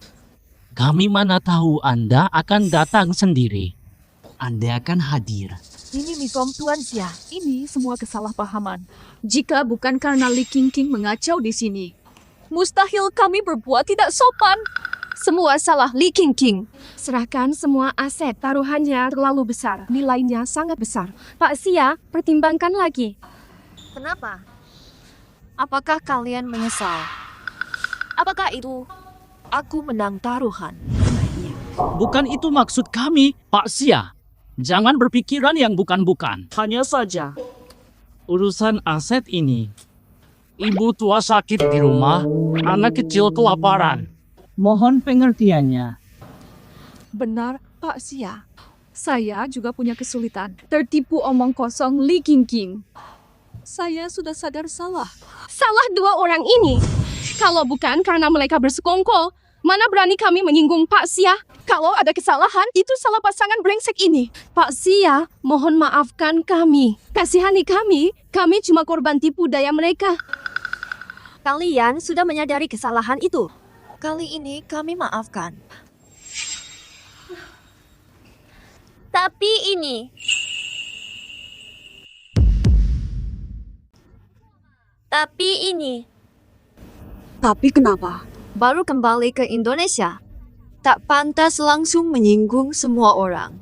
Kami mana tahu Anda akan datang sendiri. Anda akan hadir. Ini misom Tuan Xia. Ini semua kesalahpahaman. Jika bukan karena Li Qingqing mengacau di sini, mustahil kami berbuat tidak sopan. Semua salah Li Qingqing. Serahkan semua aset, taruhannya terlalu besar. Nilainya sangat besar. Pak Xia, pertimbangkan lagi. Kenapa? Apakah kalian menyesal? Apakah itu aku menang taruhan? Bukan itu maksud kami, Pak Xia. Jangan berpikiran yang bukan-bukan. Hanya saja, urusan aset ini. Ibu tua sakit di rumah, anak kecil kelaparan. Mohon pengertiannya. Benar, Pak Xia. Saya juga punya kesulitan. Tertipu omong kosong Li Qingqing. Saya sudah sadar salah. salah dua orang ini. Kalau bukan karena mereka bersekongkol, mana berani kami menyinggung Pak Sia? Kalau ada kesalahan, itu salah pasangan brengsek ini. Pak Sia, mohon maafkan kami. Kasihani kami cuma korban tipu daya mereka. Kalian sudah menyadari kesalahan itu. Kali ini kami maafkan. Tapi ini... Tapi kenapa? Baru kembali ke Indonesia. Tak pantas langsung menyinggung semua orang.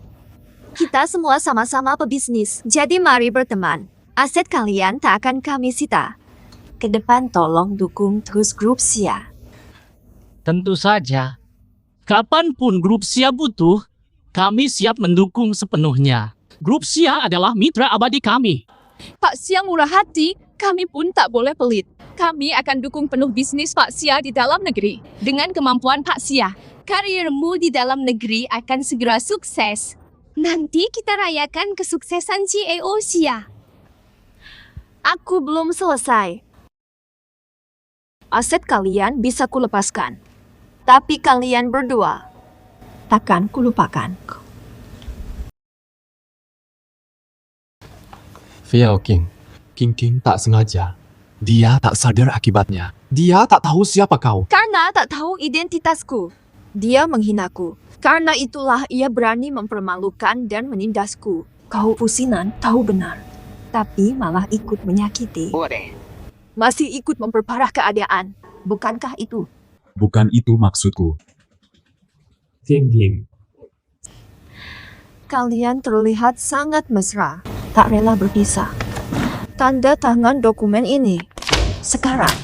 Kita semua sama-sama pebisnis, jadi mari berteman. Aset kalian tak akan kami sita. Ke depan tolong dukung terus grup Sia. Tentu saja. Kapanpun grup Sia butuh, kami siap mendukung sepenuhnya. Grup Sia adalah mitra abadi kami. Pak Sia murah hati, kami pun tak boleh pelit. Kami akan dukung penuh bisnis Pak Sia di dalam negeri. Dengan kemampuan Pak Sia, karirmu di dalam negeri akan segera sukses. Nanti kita rayakan kesuksesan CEO Sia. Aku belum selesai. Aset kalian bisa kulepaskan. Tapi kalian berdua takkan kulupakan. Fiao King. King tak sengaja. Dia tak sadar akibatnya. Dia tak tahu siapa kau. Karena tak tahu identitasku. Dia menghinaku. Karena itulah ia berani mempermalukan dan menindasku. Kau Fusinan tahu benar. Tapi malah ikut menyakiti. Masih ikut memperparah keadaan. Bukankah itu? Bukan itu maksudku. King. Kalian terlihat sangat mesra. Tak rela berpisah. Tanda tangan dokumen ini. Sekarang.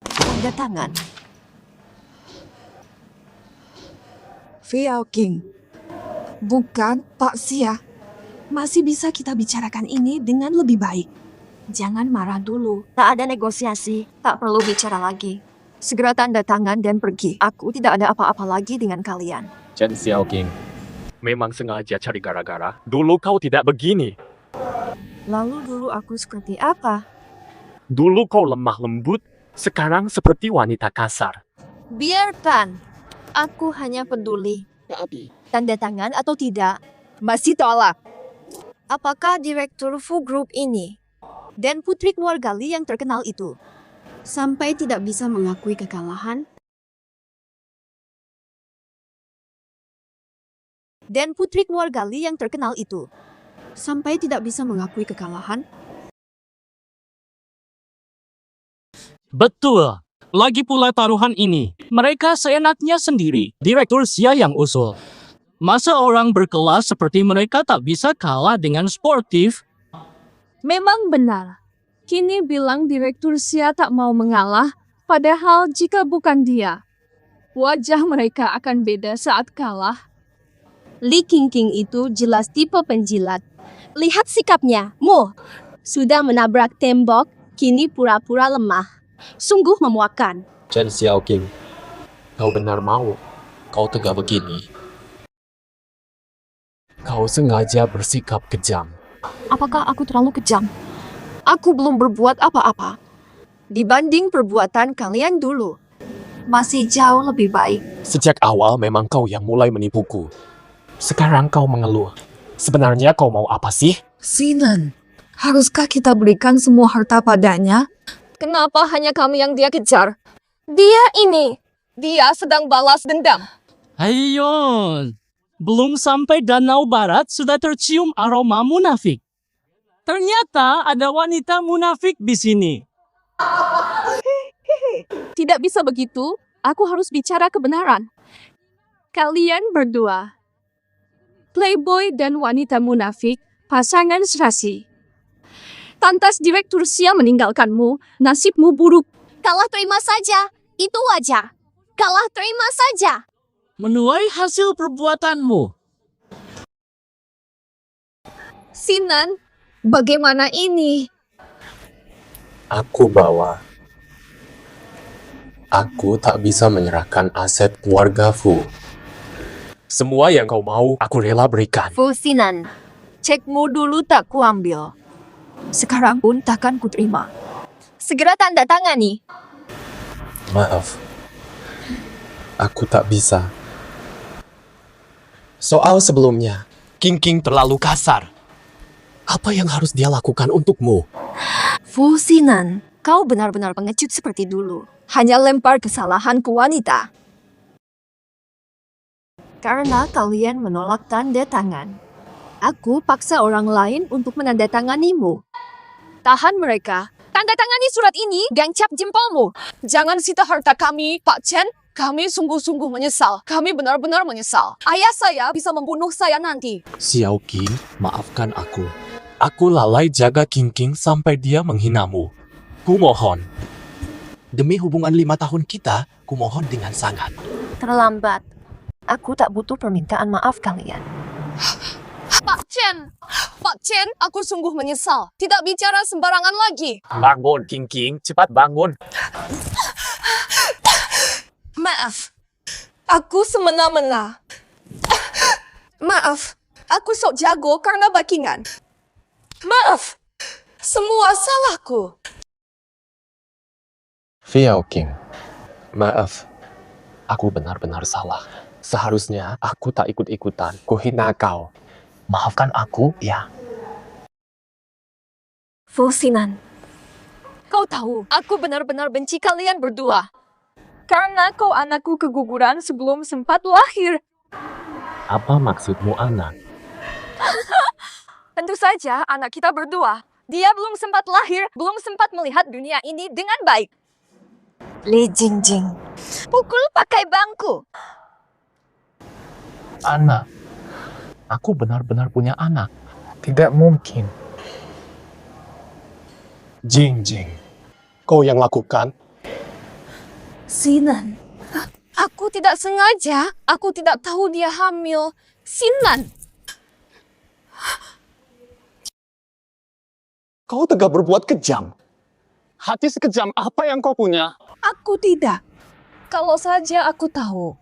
Tanda tangan. Fiao King. Bukan Pak Sia. Masih bisa kita bicarakan ini dengan lebih baik. Jangan marah dulu. Tak ada negosiasi. Tak perlu bicara lagi. Segera tanda tangan dan pergi. Aku tidak ada apa-apa lagi dengan kalian. Chen Xiaoqing, memang sengaja cari gara-gara. Dulu kau tidak begini. Lalu dulu aku seperti apa? Dulu kau lemah lembut, sekarang seperti wanita kasar. Biarkan. Aku hanya peduli. Tanda tangan atau tidak, masih tolak. Apakah Direktur Fu Group ini dan putri keluarga Li yang terkenal itu sampai tidak bisa mengakui kekalahan? Dan putri keluarga Li yang terkenal itu sampai tidak bisa mengakui kekalahan? Betul. Lagi pula taruhan ini. Mereka seenaknya sendiri. Direktur Sia yang usul. Masa orang berkelas seperti mereka tak bisa kalah dengan sportif? Memang benar. Kini bilang Direktur Sia tak mau mengalah, padahal jika bukan dia, wajah mereka akan beda saat kalah. Li Qingqing itu jelas tipe penjilat. Lihat sikapnya, sudah menabrak tembok, kini pura-pura lemah. Sungguh memuakkan. Chen Xiaoqing, kau benar mau kau tegak begini. Kau sengaja bersikap kejam. Apakah aku terlalu kejam? Aku belum berbuat apa-apa. Dibanding perbuatan kalian dulu, masih jauh lebih baik. Sejak awal memang kau yang mulai menipuku. Sekarang kau mengeluh. Sebenarnya kau mau apa sih? Sinan, haruskah kita berikan semua harta padanya? Kenapa hanya kami yang dia kejar? Dia sedang balas dendam. Ayo, belum sampai Danau Barat sudah tercium aroma munafik. Ternyata ada wanita munafik di sini. Tidak bisa begitu, aku harus bicara kebenaran. Kalian berdua, playboy dan wanita munafik, pasangan serasi. Pantas Direktur Sia meninggalkanmu, nasibmu buruk. Kalah terima saja, itu wajar. Kalah terima saja. Menuai hasil perbuatanmu. Sinan, bagaimana ini? Aku bawa. Aku tak bisa menyerahkan aset keluarga Fu. Semua yang kau mau, aku rela berikan. Fu Sinan, cekmu dulu tak kuambil. Sekarang pun takkan kuterima. Segera tanda tangani. Maaf. Aku tak bisa. Soal sebelumnya, King King terlalu kasar. Apa yang harus dia lakukan untukmu? Fu Xinan, kau benar-benar pengecut seperti dulu. Hanya lempar kesalahan ke wanita. Karena kalian menolak tanda tangan. Aku paksa orang lain untuk menandatanganimu. Tahan mereka. Tanda tangani surat ini dan cap jempolmu. Jangan sita harta kami, Pak Chen. Kami sungguh-sungguh menyesal. Kami benar-benar menyesal. Ayah saya bisa membunuh saya nanti. Xiao King, maafkan aku. Aku lalai jaga King King sampai dia menghinamu. Kumohon. Demi hubungan 5 tahun kita, kumohon dengan sangat. Terlambat. Aku tak butuh permintaan maaf kalian. Pak Chen, aku sungguh menyesal. Tidak bicara sembarangan lagi. Bangun, King King. Cepat bangun. Maaf. Aku semena-mena. Maaf. Aku sok jago karena backingan. Maaf. Semua salahku. Xiao King, maaf. Aku benar-benar salah. Seharusnya aku tak ikut-ikutan. Kuhina kau. Maafkan aku, ya. Fu Xinan, Kau tahu, aku benar-benar benci kalian berdua. Karena kau anakku keguguran sebelum sempat lahir. Apa maksudmu, anak? Tentu saja anak kita berdua. Dia belum sempat lahir, belum sempat melihat dunia ini dengan baik. Li Jingjing. Pukul pakai bangku. Anak. Aku benar-benar punya anak. Tidak mungkin. Jingjing, kau yang lakukan? Sinan. Aku tidak sengaja. Aku tidak tahu dia hamil. Sinan. Kau tega berbuat kejam. Hati sekejam apa yang kau punya? Aku tidak. Kalau saja aku tahu,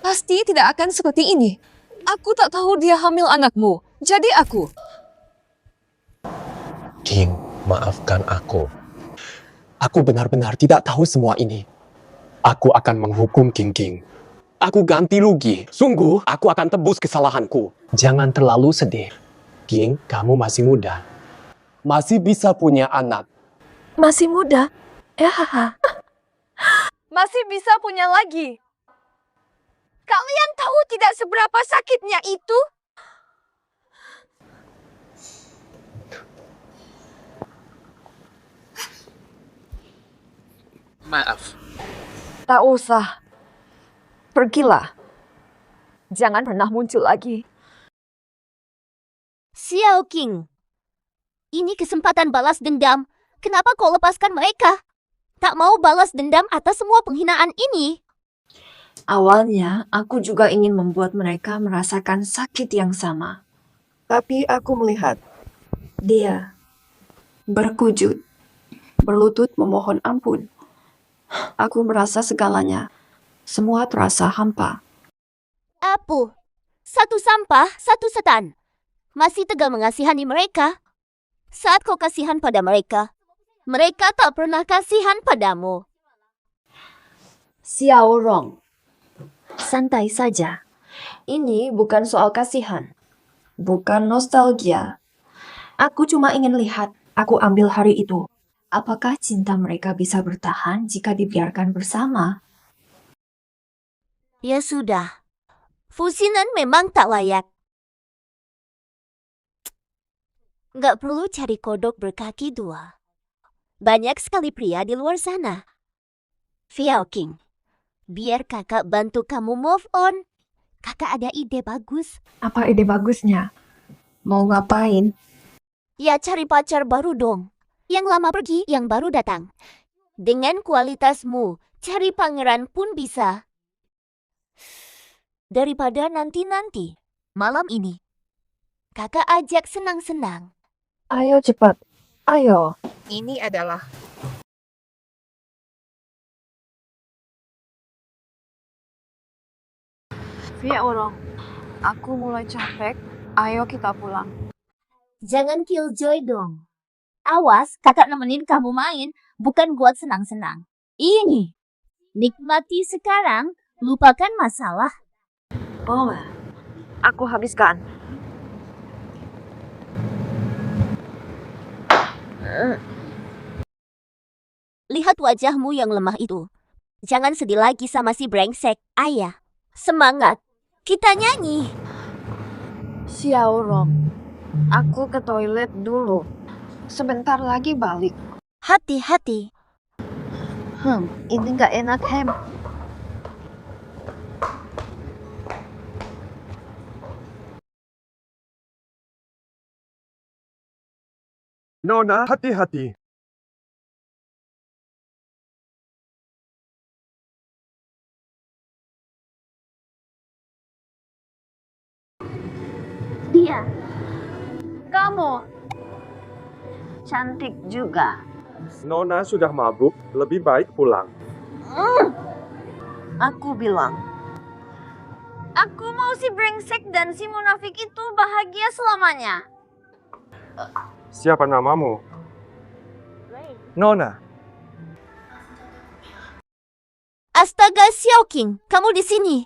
pasti tidak akan seperti ini. Aku tak tahu dia hamil anakmu. Jadi aku. King, maafkan aku. Aku benar-benar tidak tahu semua ini. Aku akan menghukum King King. Aku ganti rugi. Sungguh, aku akan tebus kesalahanku. Jangan terlalu sedih. King, kamu masih muda. Masih bisa punya anak. Masih muda? Ya. Masih bisa punya lagi. Kalian tahu tidak seberapa sakitnya itu? Maaf. Tak usah. Pergilah. Jangan pernah muncul lagi. Xiao King, ini kesempatan balas dendam. Kenapa kau lepaskan mereka? Tak mau balas dendam atas semua penghinaan ini? Awalnya, aku juga ingin membuat mereka merasakan sakit yang sama. Tapi aku melihat dia berkujud, berlutut memohon ampun. Aku merasa segalanya. Semua terasa hampa. Apu, satu sampah, satu setan. Masih tega mengasihani mereka? Saat kau kasihan pada mereka, mereka tak pernah kasihan padamu. Xiao Rong, santai saja. Ini bukan soal kasihan. Bukan nostalgia. Aku cuma ingin lihat, aku ambil hari itu. Apakah cinta mereka bisa bertahan jika dibiarkan bersama? Ya sudah, Fu Xinan memang tak layak. Gak perlu cari kodok berkaki dua. Banyak sekali pria di luar sana. Xiao King, biar kakak bantu kamu move on. Kakak ada ide bagus. Apa ide bagusnya? Mau ngapain? Ya cari pacar baru dong. Yang lama pergi, yang baru datang. Dengan kualitasmu, cari pangeran pun bisa. Daripada nanti-nanti, malam ini. Kakak ajak senang-senang. Ayo cepat, ayo. Ini adalah Via orang, aku mulai capek. Ayo kita pulang. Jangan killjoy dong. Awas, kakak nemenin kamu main, bukan buat senang-senang. Ini, nikmati sekarang, lupakan masalah. Boleh. Aku habiskan. Lihat wajahmu yang lemah itu. Jangan sedih lagi sama si brengsek, ayah. Semangat, kita nyanyi. Xiaorong, aku ke toilet dulu. Sebentar lagi balik. Hati-hati. Ini nggak enak, Hem. Nona, hati-hati. Dia. Kamu. Cantik juga. Nona sudah mabuk, lebih baik pulang. Aku bilang. Aku mau si brengsek dan si munafik itu bahagia selamanya. Siapa namamu? Nona. Astaga, Xiaoqing, kamu di sini.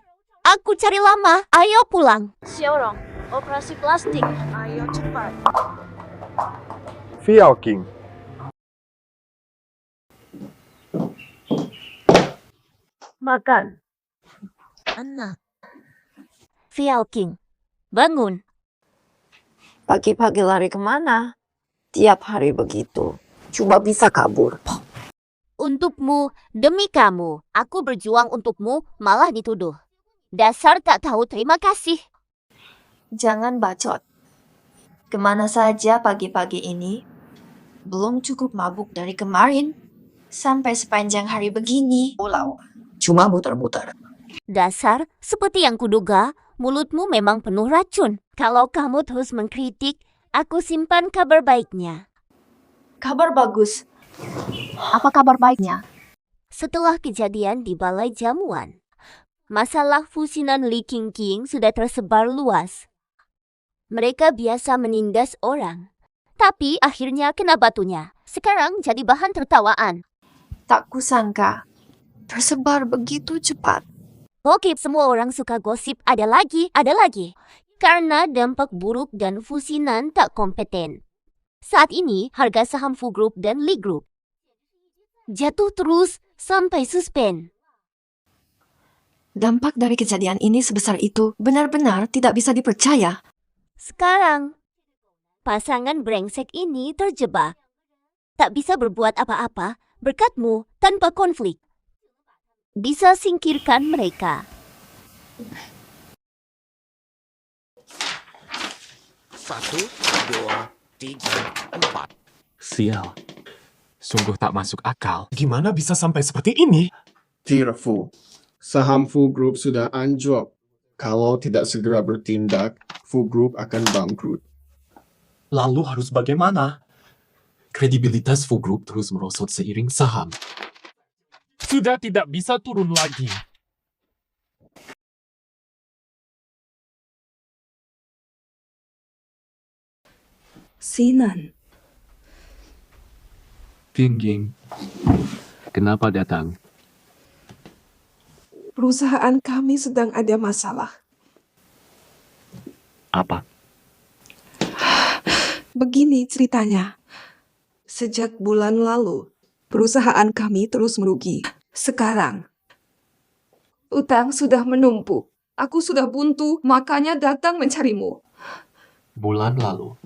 Aku cari lama, ayo pulang. Xiaorong, operasi plastik. Ayo cepat. Xiaoqing. Makan. Anak. Xiaoqing, bangun. Pagi-pagi lari kemana? Tiap hari begitu. Cuma bisa kabur. Untukmu, demi kamu, aku berjuang untukmu, malah dituduh. Dasar tak tahu terima kasih. Jangan bacot. Kemana saja pagi-pagi ini? Belum cukup mabuk dari kemarin. Sampai sepanjang hari begini. Pulau. Cuma muter-muter. Dasar, seperti yang kuduga, mulutmu memang penuh racun. Kalau kamu terus mengkritik, aku simpan kabar baiknya. Kabar bagus. Apa kabar baiknya? Setelah kejadian di Balai Jamuan, masalah fusinan Li Qingqing sudah tersebar luas. Mereka biasa menindas orang, tapi akhirnya kena batunya. Sekarang jadi bahan tertawaan. Tak kusangka, tersebar begitu cepat. Oke, semua orang suka gosip, ada lagi. Karena dampak buruk dan fusinan tak kompeten. Saat ini, harga saham Fu Group dan Li Group jatuh terus sampai suspend. Dampak dari kejadian ini sebesar itu benar-benar tidak bisa dipercaya. Sekarang, pasangan brengsek ini terjebak. Tak bisa berbuat apa-apa berkatmu tanpa konflik. Bisa singkirkan mereka. Satu, dua, tiga, empat. Sial. Sungguh tak masuk akal. Gimana bisa sampai seperti ini? Tidak, Fu. Saham Fu Group sudah anjlok. Kalau tidak segera bertindak, Fu Group akan bangkrut. Lalu harus bagaimana? Kredibilitas Fu Group terus merosot seiring saham. Sudah tidak bisa turun lagi. Sinan. Pingging. Kenapa datang? Perusahaan kami sedang ada masalah. Apa? Begini ceritanya. Sejak bulan lalu, perusahaan kami terus merugi. Sekarang, utang sudah menumpuk. Aku sudah buntu, makanya datang mencarimu. Bulan lalu.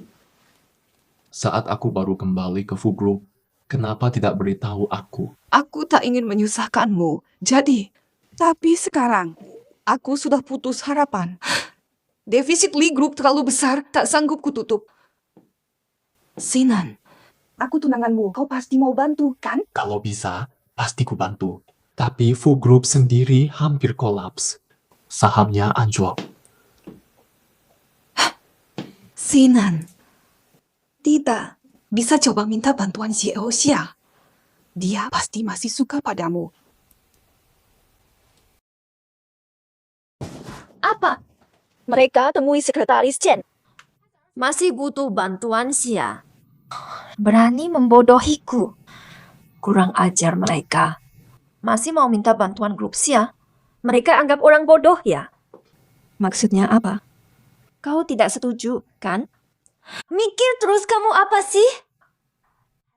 Saat aku baru kembali ke Fu Group, kenapa tidak beritahu aku? Aku tak ingin menyusahkanmu. Tapi sekarang, aku sudah putus harapan. Defisit Li Group terlalu besar, tak sanggup kututup. Sinan, aku tunanganmu. Kau pasti mau bantu, kan? Kalau bisa, pasti ku bantu. Tapi Fu Group sendiri hampir kolaps. Sahamnya anjlok. Sinan, tidak. Bisa coba minta bantuan si Eosia. Dia pasti masih suka padamu. Apa? Mereka temui sekretaris Chen. Masih butuh bantuan Xia. Berani membodohiku. Kurang ajar mereka. Masih mau minta bantuan grup Sia? Mereka anggap orang bodoh ya? Maksudnya apa? Kau tidak setuju, kan? Mikir terus kamu apa sih?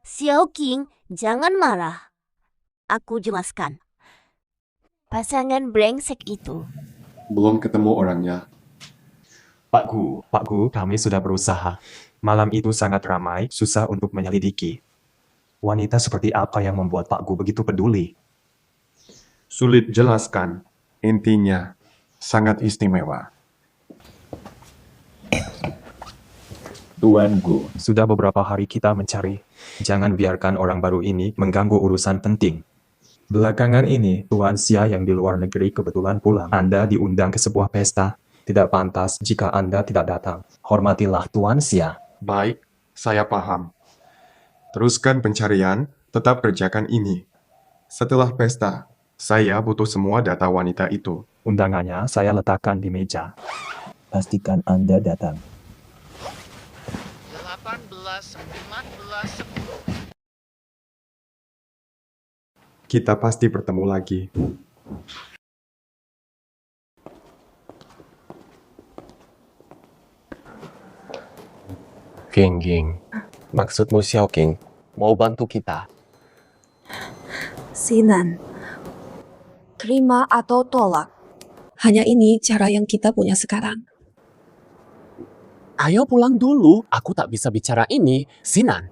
Xiao King, jangan marah. Aku jelaskan. Pasangan brengsek itu. Belum ketemu orangnya. Pak Gu, kami sudah berusaha. Malam itu sangat ramai, susah untuk menyelidiki. Wanita seperti apa yang membuat Pak Gu begitu peduli? Sulit jelaskan. Intinya, sangat istimewa. Tuan Gu, sudah beberapa hari kita mencari. Jangan biarkan orang baru ini mengganggu urusan penting. Belakangan ini, Tuan Xia yang di luar negeri kebetulan pulang. Anda diundang ke sebuah pesta. Tidak pantas jika Anda tidak datang. Hormatilah Tuan Xia. Baik, saya paham. Teruskan pencarian, tetap kerjakan ini. Setelah pesta, saya butuh semua data wanita itu. Undangannya saya letakkan di meja. Pastikan Anda datang. 18, 14, 10. Kita pasti bertemu lagi. Ging, maksudmu Xiao King mau bantu kita? Sinan, terima atau tolak. Hanya ini cara yang kita punya sekarang. Ayo pulang dulu, aku tak bisa bicara ini, Sinan.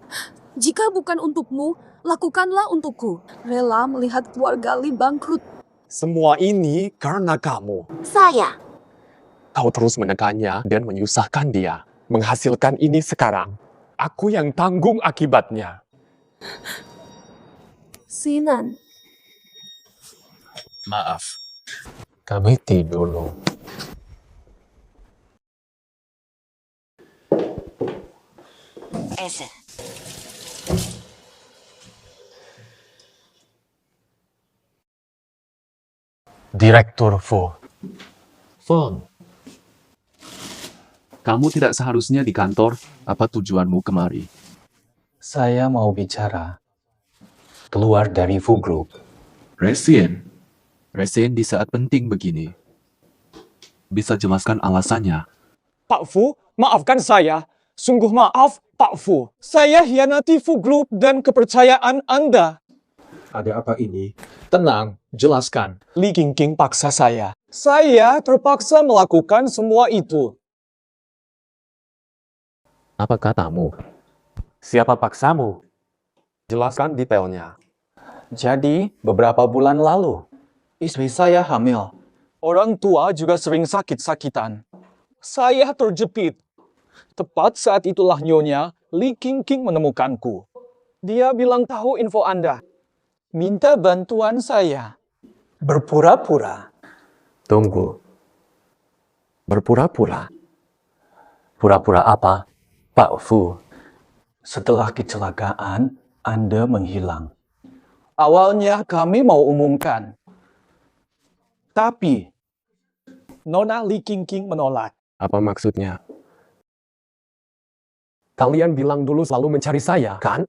Jika bukan untukmu, lakukanlah untukku. Rela melihat keluarga Li bangkrut. Semua ini karena kamu. Saya. Kau terus menekannya dan menyusahkan dia. Menghasilkan ini sekarang. Aku yang tanggung akibatnya. Sinan. Maaf. Kami tidur dulu. Ese. Direktur Fu. Feng, kamu tidak seharusnya di kantor. Apa tujuanmu kemari? Saya mau bicara. Keluar dari Fu Group. Resign di saat penting begini. Bisa jelaskan alasannya? Pak Fu, maafkan saya. Sungguh maaf, Pak Fu. Saya hianati Fu Group dan kepercayaan Anda. Ada apa ini? Tenang, jelaskan. Li Qingqing paksa saya. Saya terpaksa melakukan semua itu. Apa katamu? Siapa paksamu? Jelaskan detailnya. Jadi, beberapa bulan lalu, istri saya hamil. Orang tua juga sering sakit-sakitan. Saya terjepit. Tepat saat itulah Nyonya Li Qingqing menemukanku. Dia bilang tahu info Anda. Minta bantuan saya. Berpura-pura. Tunggu. Berpura-pura? Pura-pura apa, Pak Fu? Setelah kecelakaan, Anda menghilang. Awalnya kami mau umumkan. Tapi, Nona Li Qingqing menolak. Apa maksudnya? Kalian bilang dulu selalu mencari saya, kan?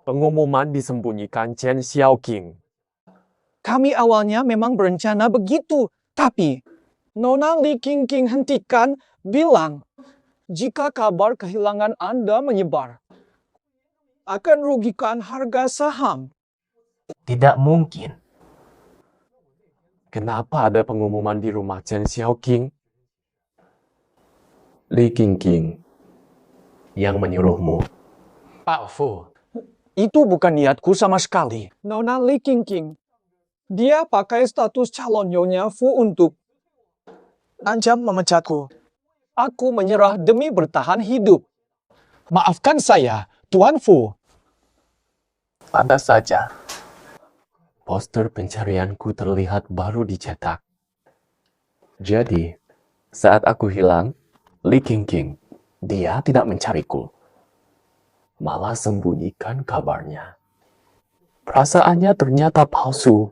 Pengumuman disembunyikan Chen Xiaoqing. Kami awalnya memang berencana begitu. Tapi, Nona Li Qingqing hentikan bilang, jika kabar kehilangan Anda menyebar, akan rugikan harga saham. Tidak mungkin. Kenapa ada pengumuman di rumah Chen Xiaoqing? Li Qingqing yang menyuruhmu. Pak Fu, itu bukan niatku sama sekali. Nona Li Qingqing, dia pakai status calon Nyonya Fu untuk ancam memecatku. Aku menyerah demi bertahan hidup. Maafkan saya, Tuan Fu. Pantas saja. Poster pencarianku terlihat baru dicetak. Jadi, saat aku hilang, Li Qingqing, dia tidak mencariku. Malah sembunyikan kabarnya. Perasaannya ternyata palsu.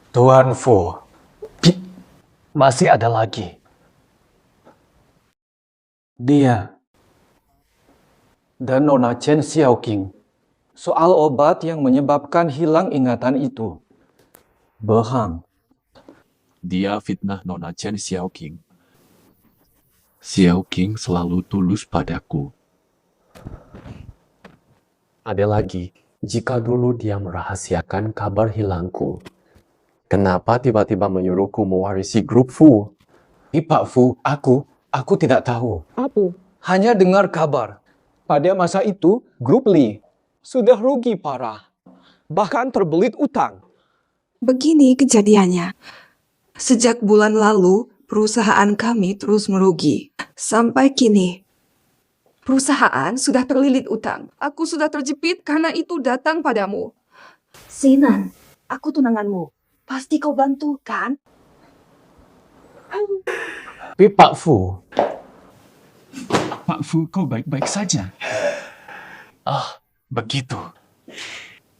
Tuan Fu, masih ada lagi. Dia dan Nona Chen Xiaoqing soal obat yang menyebabkan hilang ingatan itu. Bohong. Dia fitnah Nona Chen Xiaoqing. Xiaoqing selalu tulus padaku. Ada lagi, jika dulu dia merahasiakan kabar hilangku, kenapa tiba-tiba menyuruhku mewarisi grup Fu? Pak Fu, aku tidak tahu. Apa? Hanya dengar kabar. Pada masa itu, grup Li sudah rugi parah. Bahkan terbelit utang. Begini kejadiannya. Sejak bulan lalu, perusahaan kami terus merugi. Sampai kini, perusahaan sudah terlilit utang. Aku sudah terjepit karena itu datang padamu. Sinan, aku tunanganmu. Pasti kau bantu, kan? Tapi Pak Fu, kau baik-baik saja. begitu.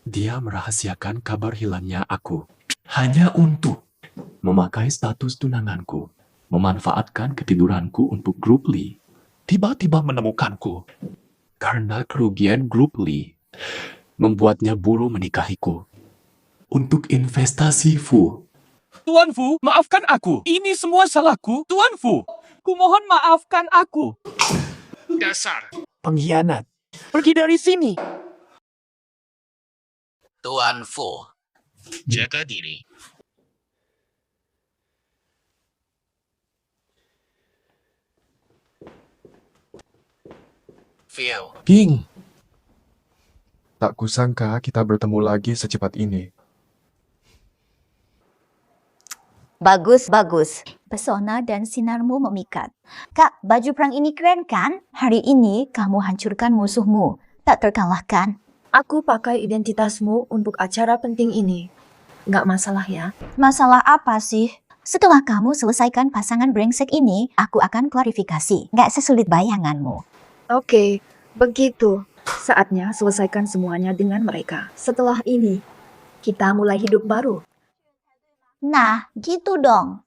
Dia merahasiakan kabar hilangnya aku. Hanya untuk memakai status tunanganku. Memanfaatkan ketiduranku untuk grup Li. Tiba-tiba menemukanku. Karena kerugian grup Li membuatnya buru menikahiku. Untuk investasi Fu. Tuan Fu, maafkan aku. Ini semua salahku. Tuan Fu, kumohon maafkan aku. Dasar pengkhianat. Pergi dari sini. Tuan Fu, jaga diri. Phil. King. Tak kusangka kita bertemu lagi secepat ini. Bagus, bagus. Pesona dan sinarmu memikat. Kak, baju perang ini keren kan? Hari ini kamu hancurkan musuhmu. Tak terkalahkan. Aku pakai identitasmu untuk acara penting ini. Nggak masalah ya? Masalah apa sih? Setelah kamu selesaikan pasangan brengsek ini, aku akan klarifikasi. Nggak sesulit bayanganmu. Oke, begitu. Saatnya selesaikan semuanya dengan mereka. Setelah ini, kita mulai hidup baru. Nah, gitu dong.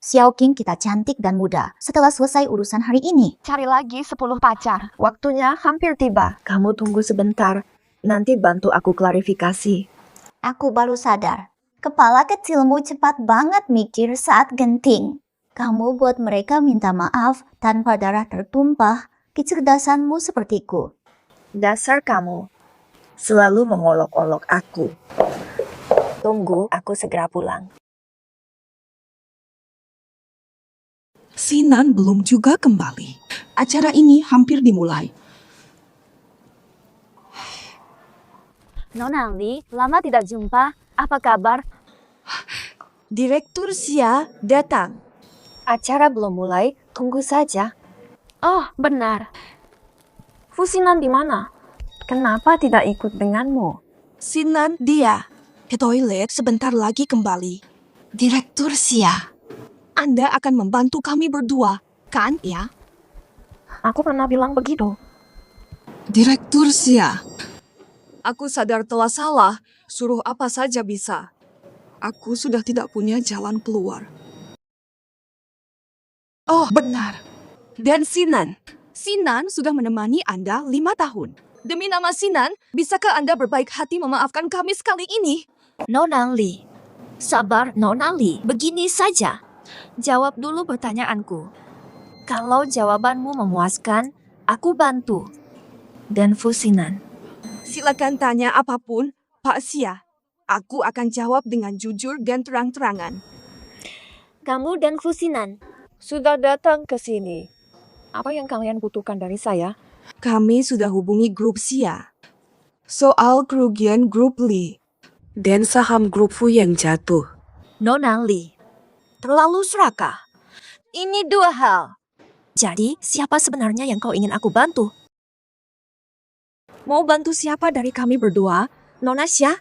Xiaoqing kita cantik dan muda. Setelah selesai urusan hari ini, Cari lagi 10 pacar. Waktunya hampir tiba. Kamu tunggu sebentar. Nanti bantu aku klarifikasi. aku baru sadar. Kepala kecilmu cepat banget mikir saat genting. Kamu buat mereka minta maaf tanpa darah tertumpah. Kecerdasanmu sepertiku. Dasar kamu. Selalu mengolok-olok aku. Tunggu, aku segera pulang. Sinan belum juga kembali. Acara ini hampir dimulai. Nona Li, lama tidak jumpa. Apa kabar? Direktur Xia datang. Acara belum mulai, tunggu saja. Oh, benar. Fu Sinan di mana? Kenapa tidak ikut denganmu? Sinan dia. Ke toilet sebentar lagi kembali. Direktur Xia. Anda akan membantu kami berdua, kan ya? Aku pernah bilang begitu. Direktur Xia. Aku sadar telah salah, suruh apa saja bisa. Aku sudah tidak punya jalan keluar. Oh, benar. Dan Sinan. Sinan sudah menemani Anda 5 tahun. Demi nama Sinan, bisakah Anda berbaik hati memaafkan kami sekali ini? Nona Li. Sabar, Nona Li. Begini saja. Jawab dulu pertanyaanku. Kalau jawabanmu memuaskan, aku bantu. Dan Fu Sinan. Silakan tanya apapun, Pak Xia. Aku akan jawab dengan jujur dan terang-terangan. Kamu dan Fu Sinan sudah datang ke sini. Apa yang kalian butuhkan dari saya? Kami sudah hubungi grup Xia. Soal kerugian grup Li. Dan saham grup Fu yang jatuh. Nona Li. Terlalu serakah. Ini dua hal. Jadi, siapa sebenarnya yang kau ingin aku bantu? Mau bantu siapa dari kami berdua? Nona Xia,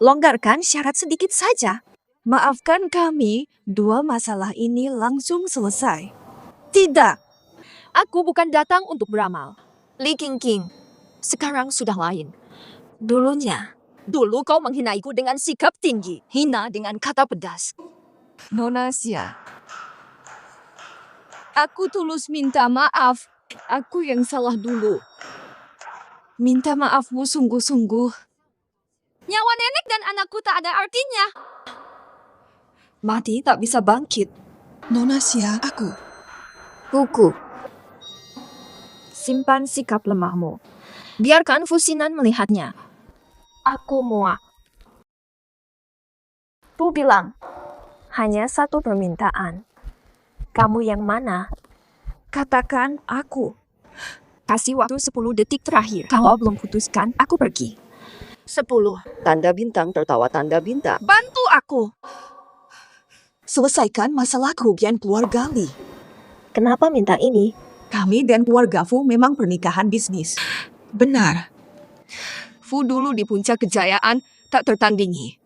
longgarkan syarat sedikit saja. Maafkan kami, dua masalah ini langsung selesai. Tidak. Aku bukan datang untuk beramal. Li Qingqing, sekarang sudah lain. Dulunya. Dulu kau menghinaiku dengan sikap tinggi, hina dengan kata pedas. Nona Xia. Aku tulus minta maaf. Aku yang salah dulu. Minta maafmu sungguh-sungguh. Nyawa nenek dan anakku tak ada artinya. Mati tak bisa bangkit. Nona Xia, aku. Buku. Simpan sikap lemahmu. Biarkan Fusinan melihatnya. Aku muak. Fu bilang, hanya satu permintaan. Kamu yang mana? Katakan aku. Kasih waktu 10 detik terakhir. Kalau belum putuskan, aku pergi. 10. Tanda bintang tertawa tanda bintang. Bantu aku. Selesaikan masalah kerugian keluarga Li. Kenapa minta ini? Kami dan keluarga Fu memang pernikahan bisnis. Benar. Fu dulu di puncak kejayaan tak tertandingi.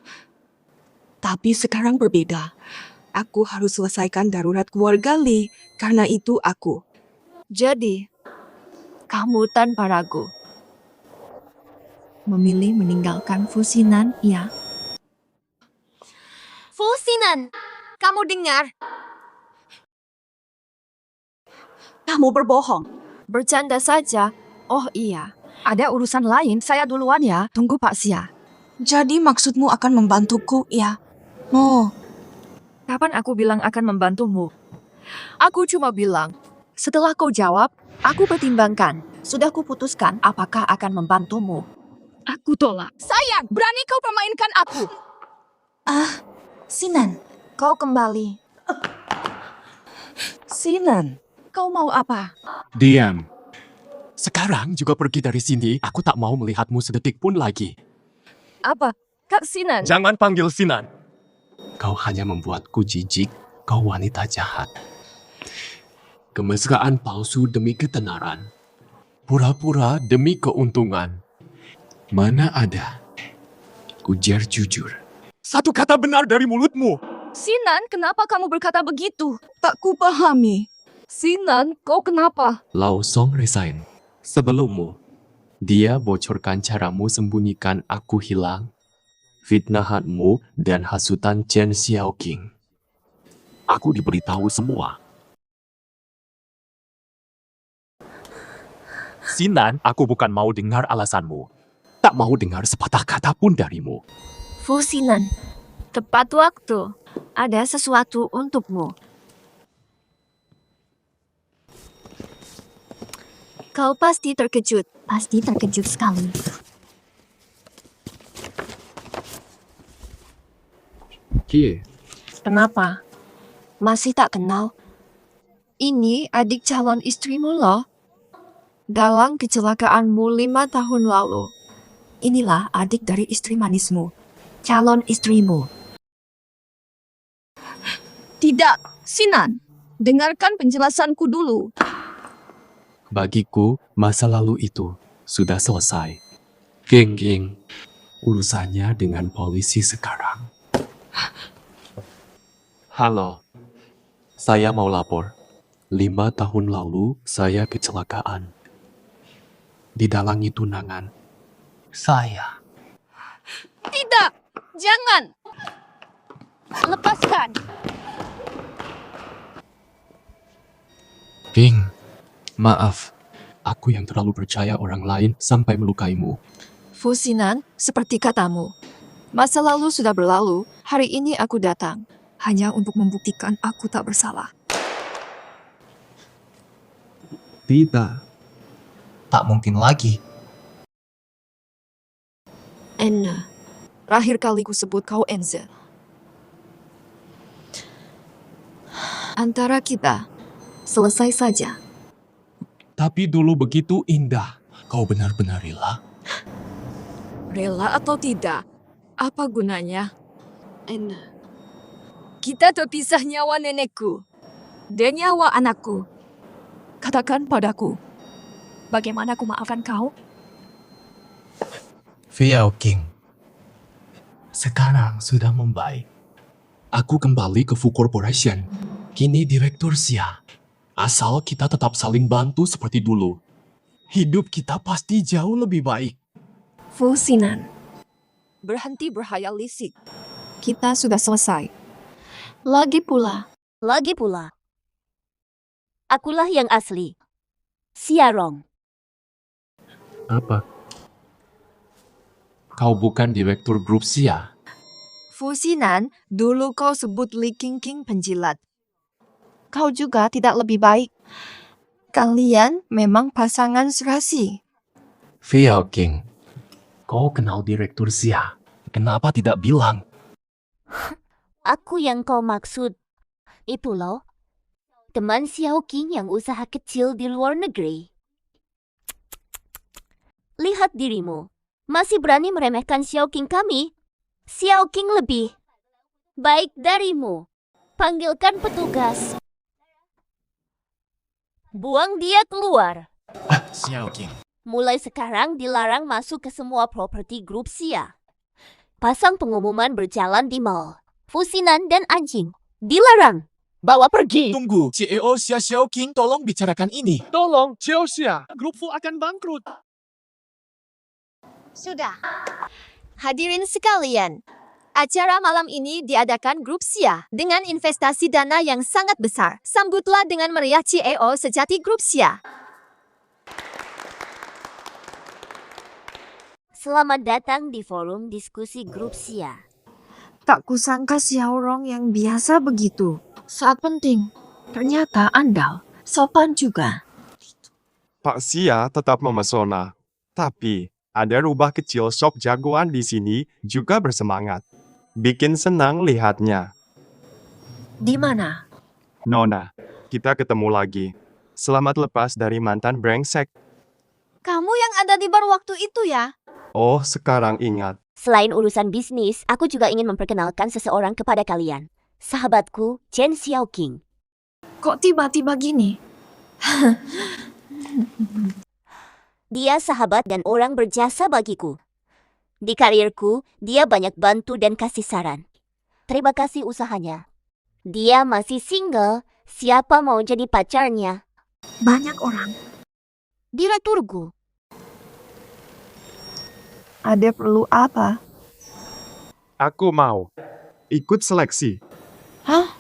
Tapi sekarang berbeda. Aku harus selesaikan darurat keluarga Li. Karena itu aku. Jadi, kamu tanpa ragu memilih meninggalkan Fusinan, ya? Fusinan, kamu dengar? Kamu berbohong. Bercanda saja. Oh iya, ada urusan lain. Saya duluan ya. Tunggu Pak Xia. Jadi maksudmu akan membantuku, ya? Oh. Kapan aku bilang akan membantumu? Aku cuma bilang, setelah kau jawab, aku pertimbangkan. Sudah kuputuskan apakah akan membantumu. Aku tolak. Sayang, berani kau permainkan aku. Sinan, kau kembali. Sinan, kau mau apa? Diam. Sekarang juga pergi dari sini. Aku tak mau melihatmu sedetik pun lagi. Apa? Kak Sinan. Jangan panggil Sinan. Kau hanya membuatku jijik. Kau wanita jahat. Kemesraan palsu demi ketenaran. Pura-pura demi keuntungan. Mana ada? Ujar jujur. Satu kata benar dari mulutmu. Sinan, kenapa kamu berkata begitu? Tak kupahami. Sinan, kau kenapa? Lao Song resign. Sebelummu, dia bocorkan caramu sembunyikan aku hilang, fitnahanmu, dan hasutan Chen Xiaoqing. Aku diberitahu semua. Sinan, aku bukan mau dengar alasanmu. Tak mau dengar sepatah kata pun darimu. Fusinan, tepat waktu. Ada sesuatu untukmu. Kau pasti terkejut. Pasti terkejut sekali. Kie, Kenapa? Masih tak kenal? Ini adik calon istrimu loh. Dalam kecelakaanmu 5 tahun lalu. Inilah adik dari istri manismu. Calon istrimu. Tidak, Sinan. Dengarkan penjelasanku dulu. bagiku masa lalu itu sudah selesai. Geng-geng, urusannya dengan polisi sekarang. Halo, saya mau lapor. 5 tahun lalu saya kecelakaan. Didalangi tunangan. Saya. Tidak, jangan. Lepaskan. Geng, maaf. Aku yang terlalu percaya orang lain sampai melukaimu. Fusinan, seperti katamu. Masa lalu sudah berlalu, hari ini aku datang. Hanya untuk membuktikan aku tak bersalah. Tidak. Tak mungkin lagi. Enna. Terakhir kali ku sebut kau Enze. Antara kita, selesai saja. Tapi dulu begitu indah. Kau benar-benar rela? Rela atau tidak? Apa gunanya? Enna, kita terpisah nyawa nenekku dan nyawa anakku. Katakan padaku. Bagaimana aku maafkan kau? King. Sekarang sudah membaik. Aku kembali ke Fu Corporation. Kini Direktur Xia. Asal kita tetap saling bantu seperti dulu. Hidup kita pasti jauh lebih baik. Fusinan. Berhenti berhayal lisik. Kita sudah selesai. Lagi pula. Akulah yang asli. Xia Rong. Apa? kau bukan direktur grup Xia. Fu Xinan, dulu kau sebut Li Qingqing penjilat. Kau juga tidak lebih baik. Kalian memang pasangan serasi. Xiao King, kau kenal direktur Xia. Kenapa tidak bilang? Aku yang kau maksud. Itu loh. Teman Xiao King yang usaha kecil di luar negeri. Lihat dirimu. Masih berani meremehkan Xiao King kami? Xiao King lebih baik darimu. Panggilkan petugas. Buang dia keluar. Xiao King. Mulai sekarang dilarang masuk ke semua properti grup Xia. Pasang pengumuman berjalan di mall. Fu Xinan dan anjing. Dilarang. Bawa pergi. Tunggu, CEO Xia Xiao King, tolong bicarakan ini. Tolong, Xiao Xia. Grup Fu akan bangkrut. Sudah. Hadirin sekalian, acara malam ini diadakan grup Xia dengan investasi dana yang sangat besar. Sambutlah dengan meriah CEO sejati grup Xia. Selamat datang di forum diskusi grup Xia. Tak kusangka Xiaorong yang biasa begitu. Saat penting, ternyata andal, sopan juga. Pak Xia tetap memesona. Tapi, ada rubah kecil shop jagoan di sini juga bersemangat. Bikin senang lihatnya. Di mana? Nona, kita ketemu lagi. Selamat lepas dari mantan brengsek. Kamu yang ada di bar waktu itu ya? Oh, sekarang ingat. Selain urusan bisnis, aku juga ingin memperkenalkan seseorang kepada kalian. Sahabatku, Chen Xiao King. Kok tiba-tiba gini? Dia sahabat dan orang berjasa bagiku. Di karirku, dia banyak bantu dan kasih saran. Terima kasih usahanya. Dia masih single, siapa mau jadi pacarnya? Banyak orang. Direkturku. Ada perlu apa? Aku mau ikut seleksi. Hah?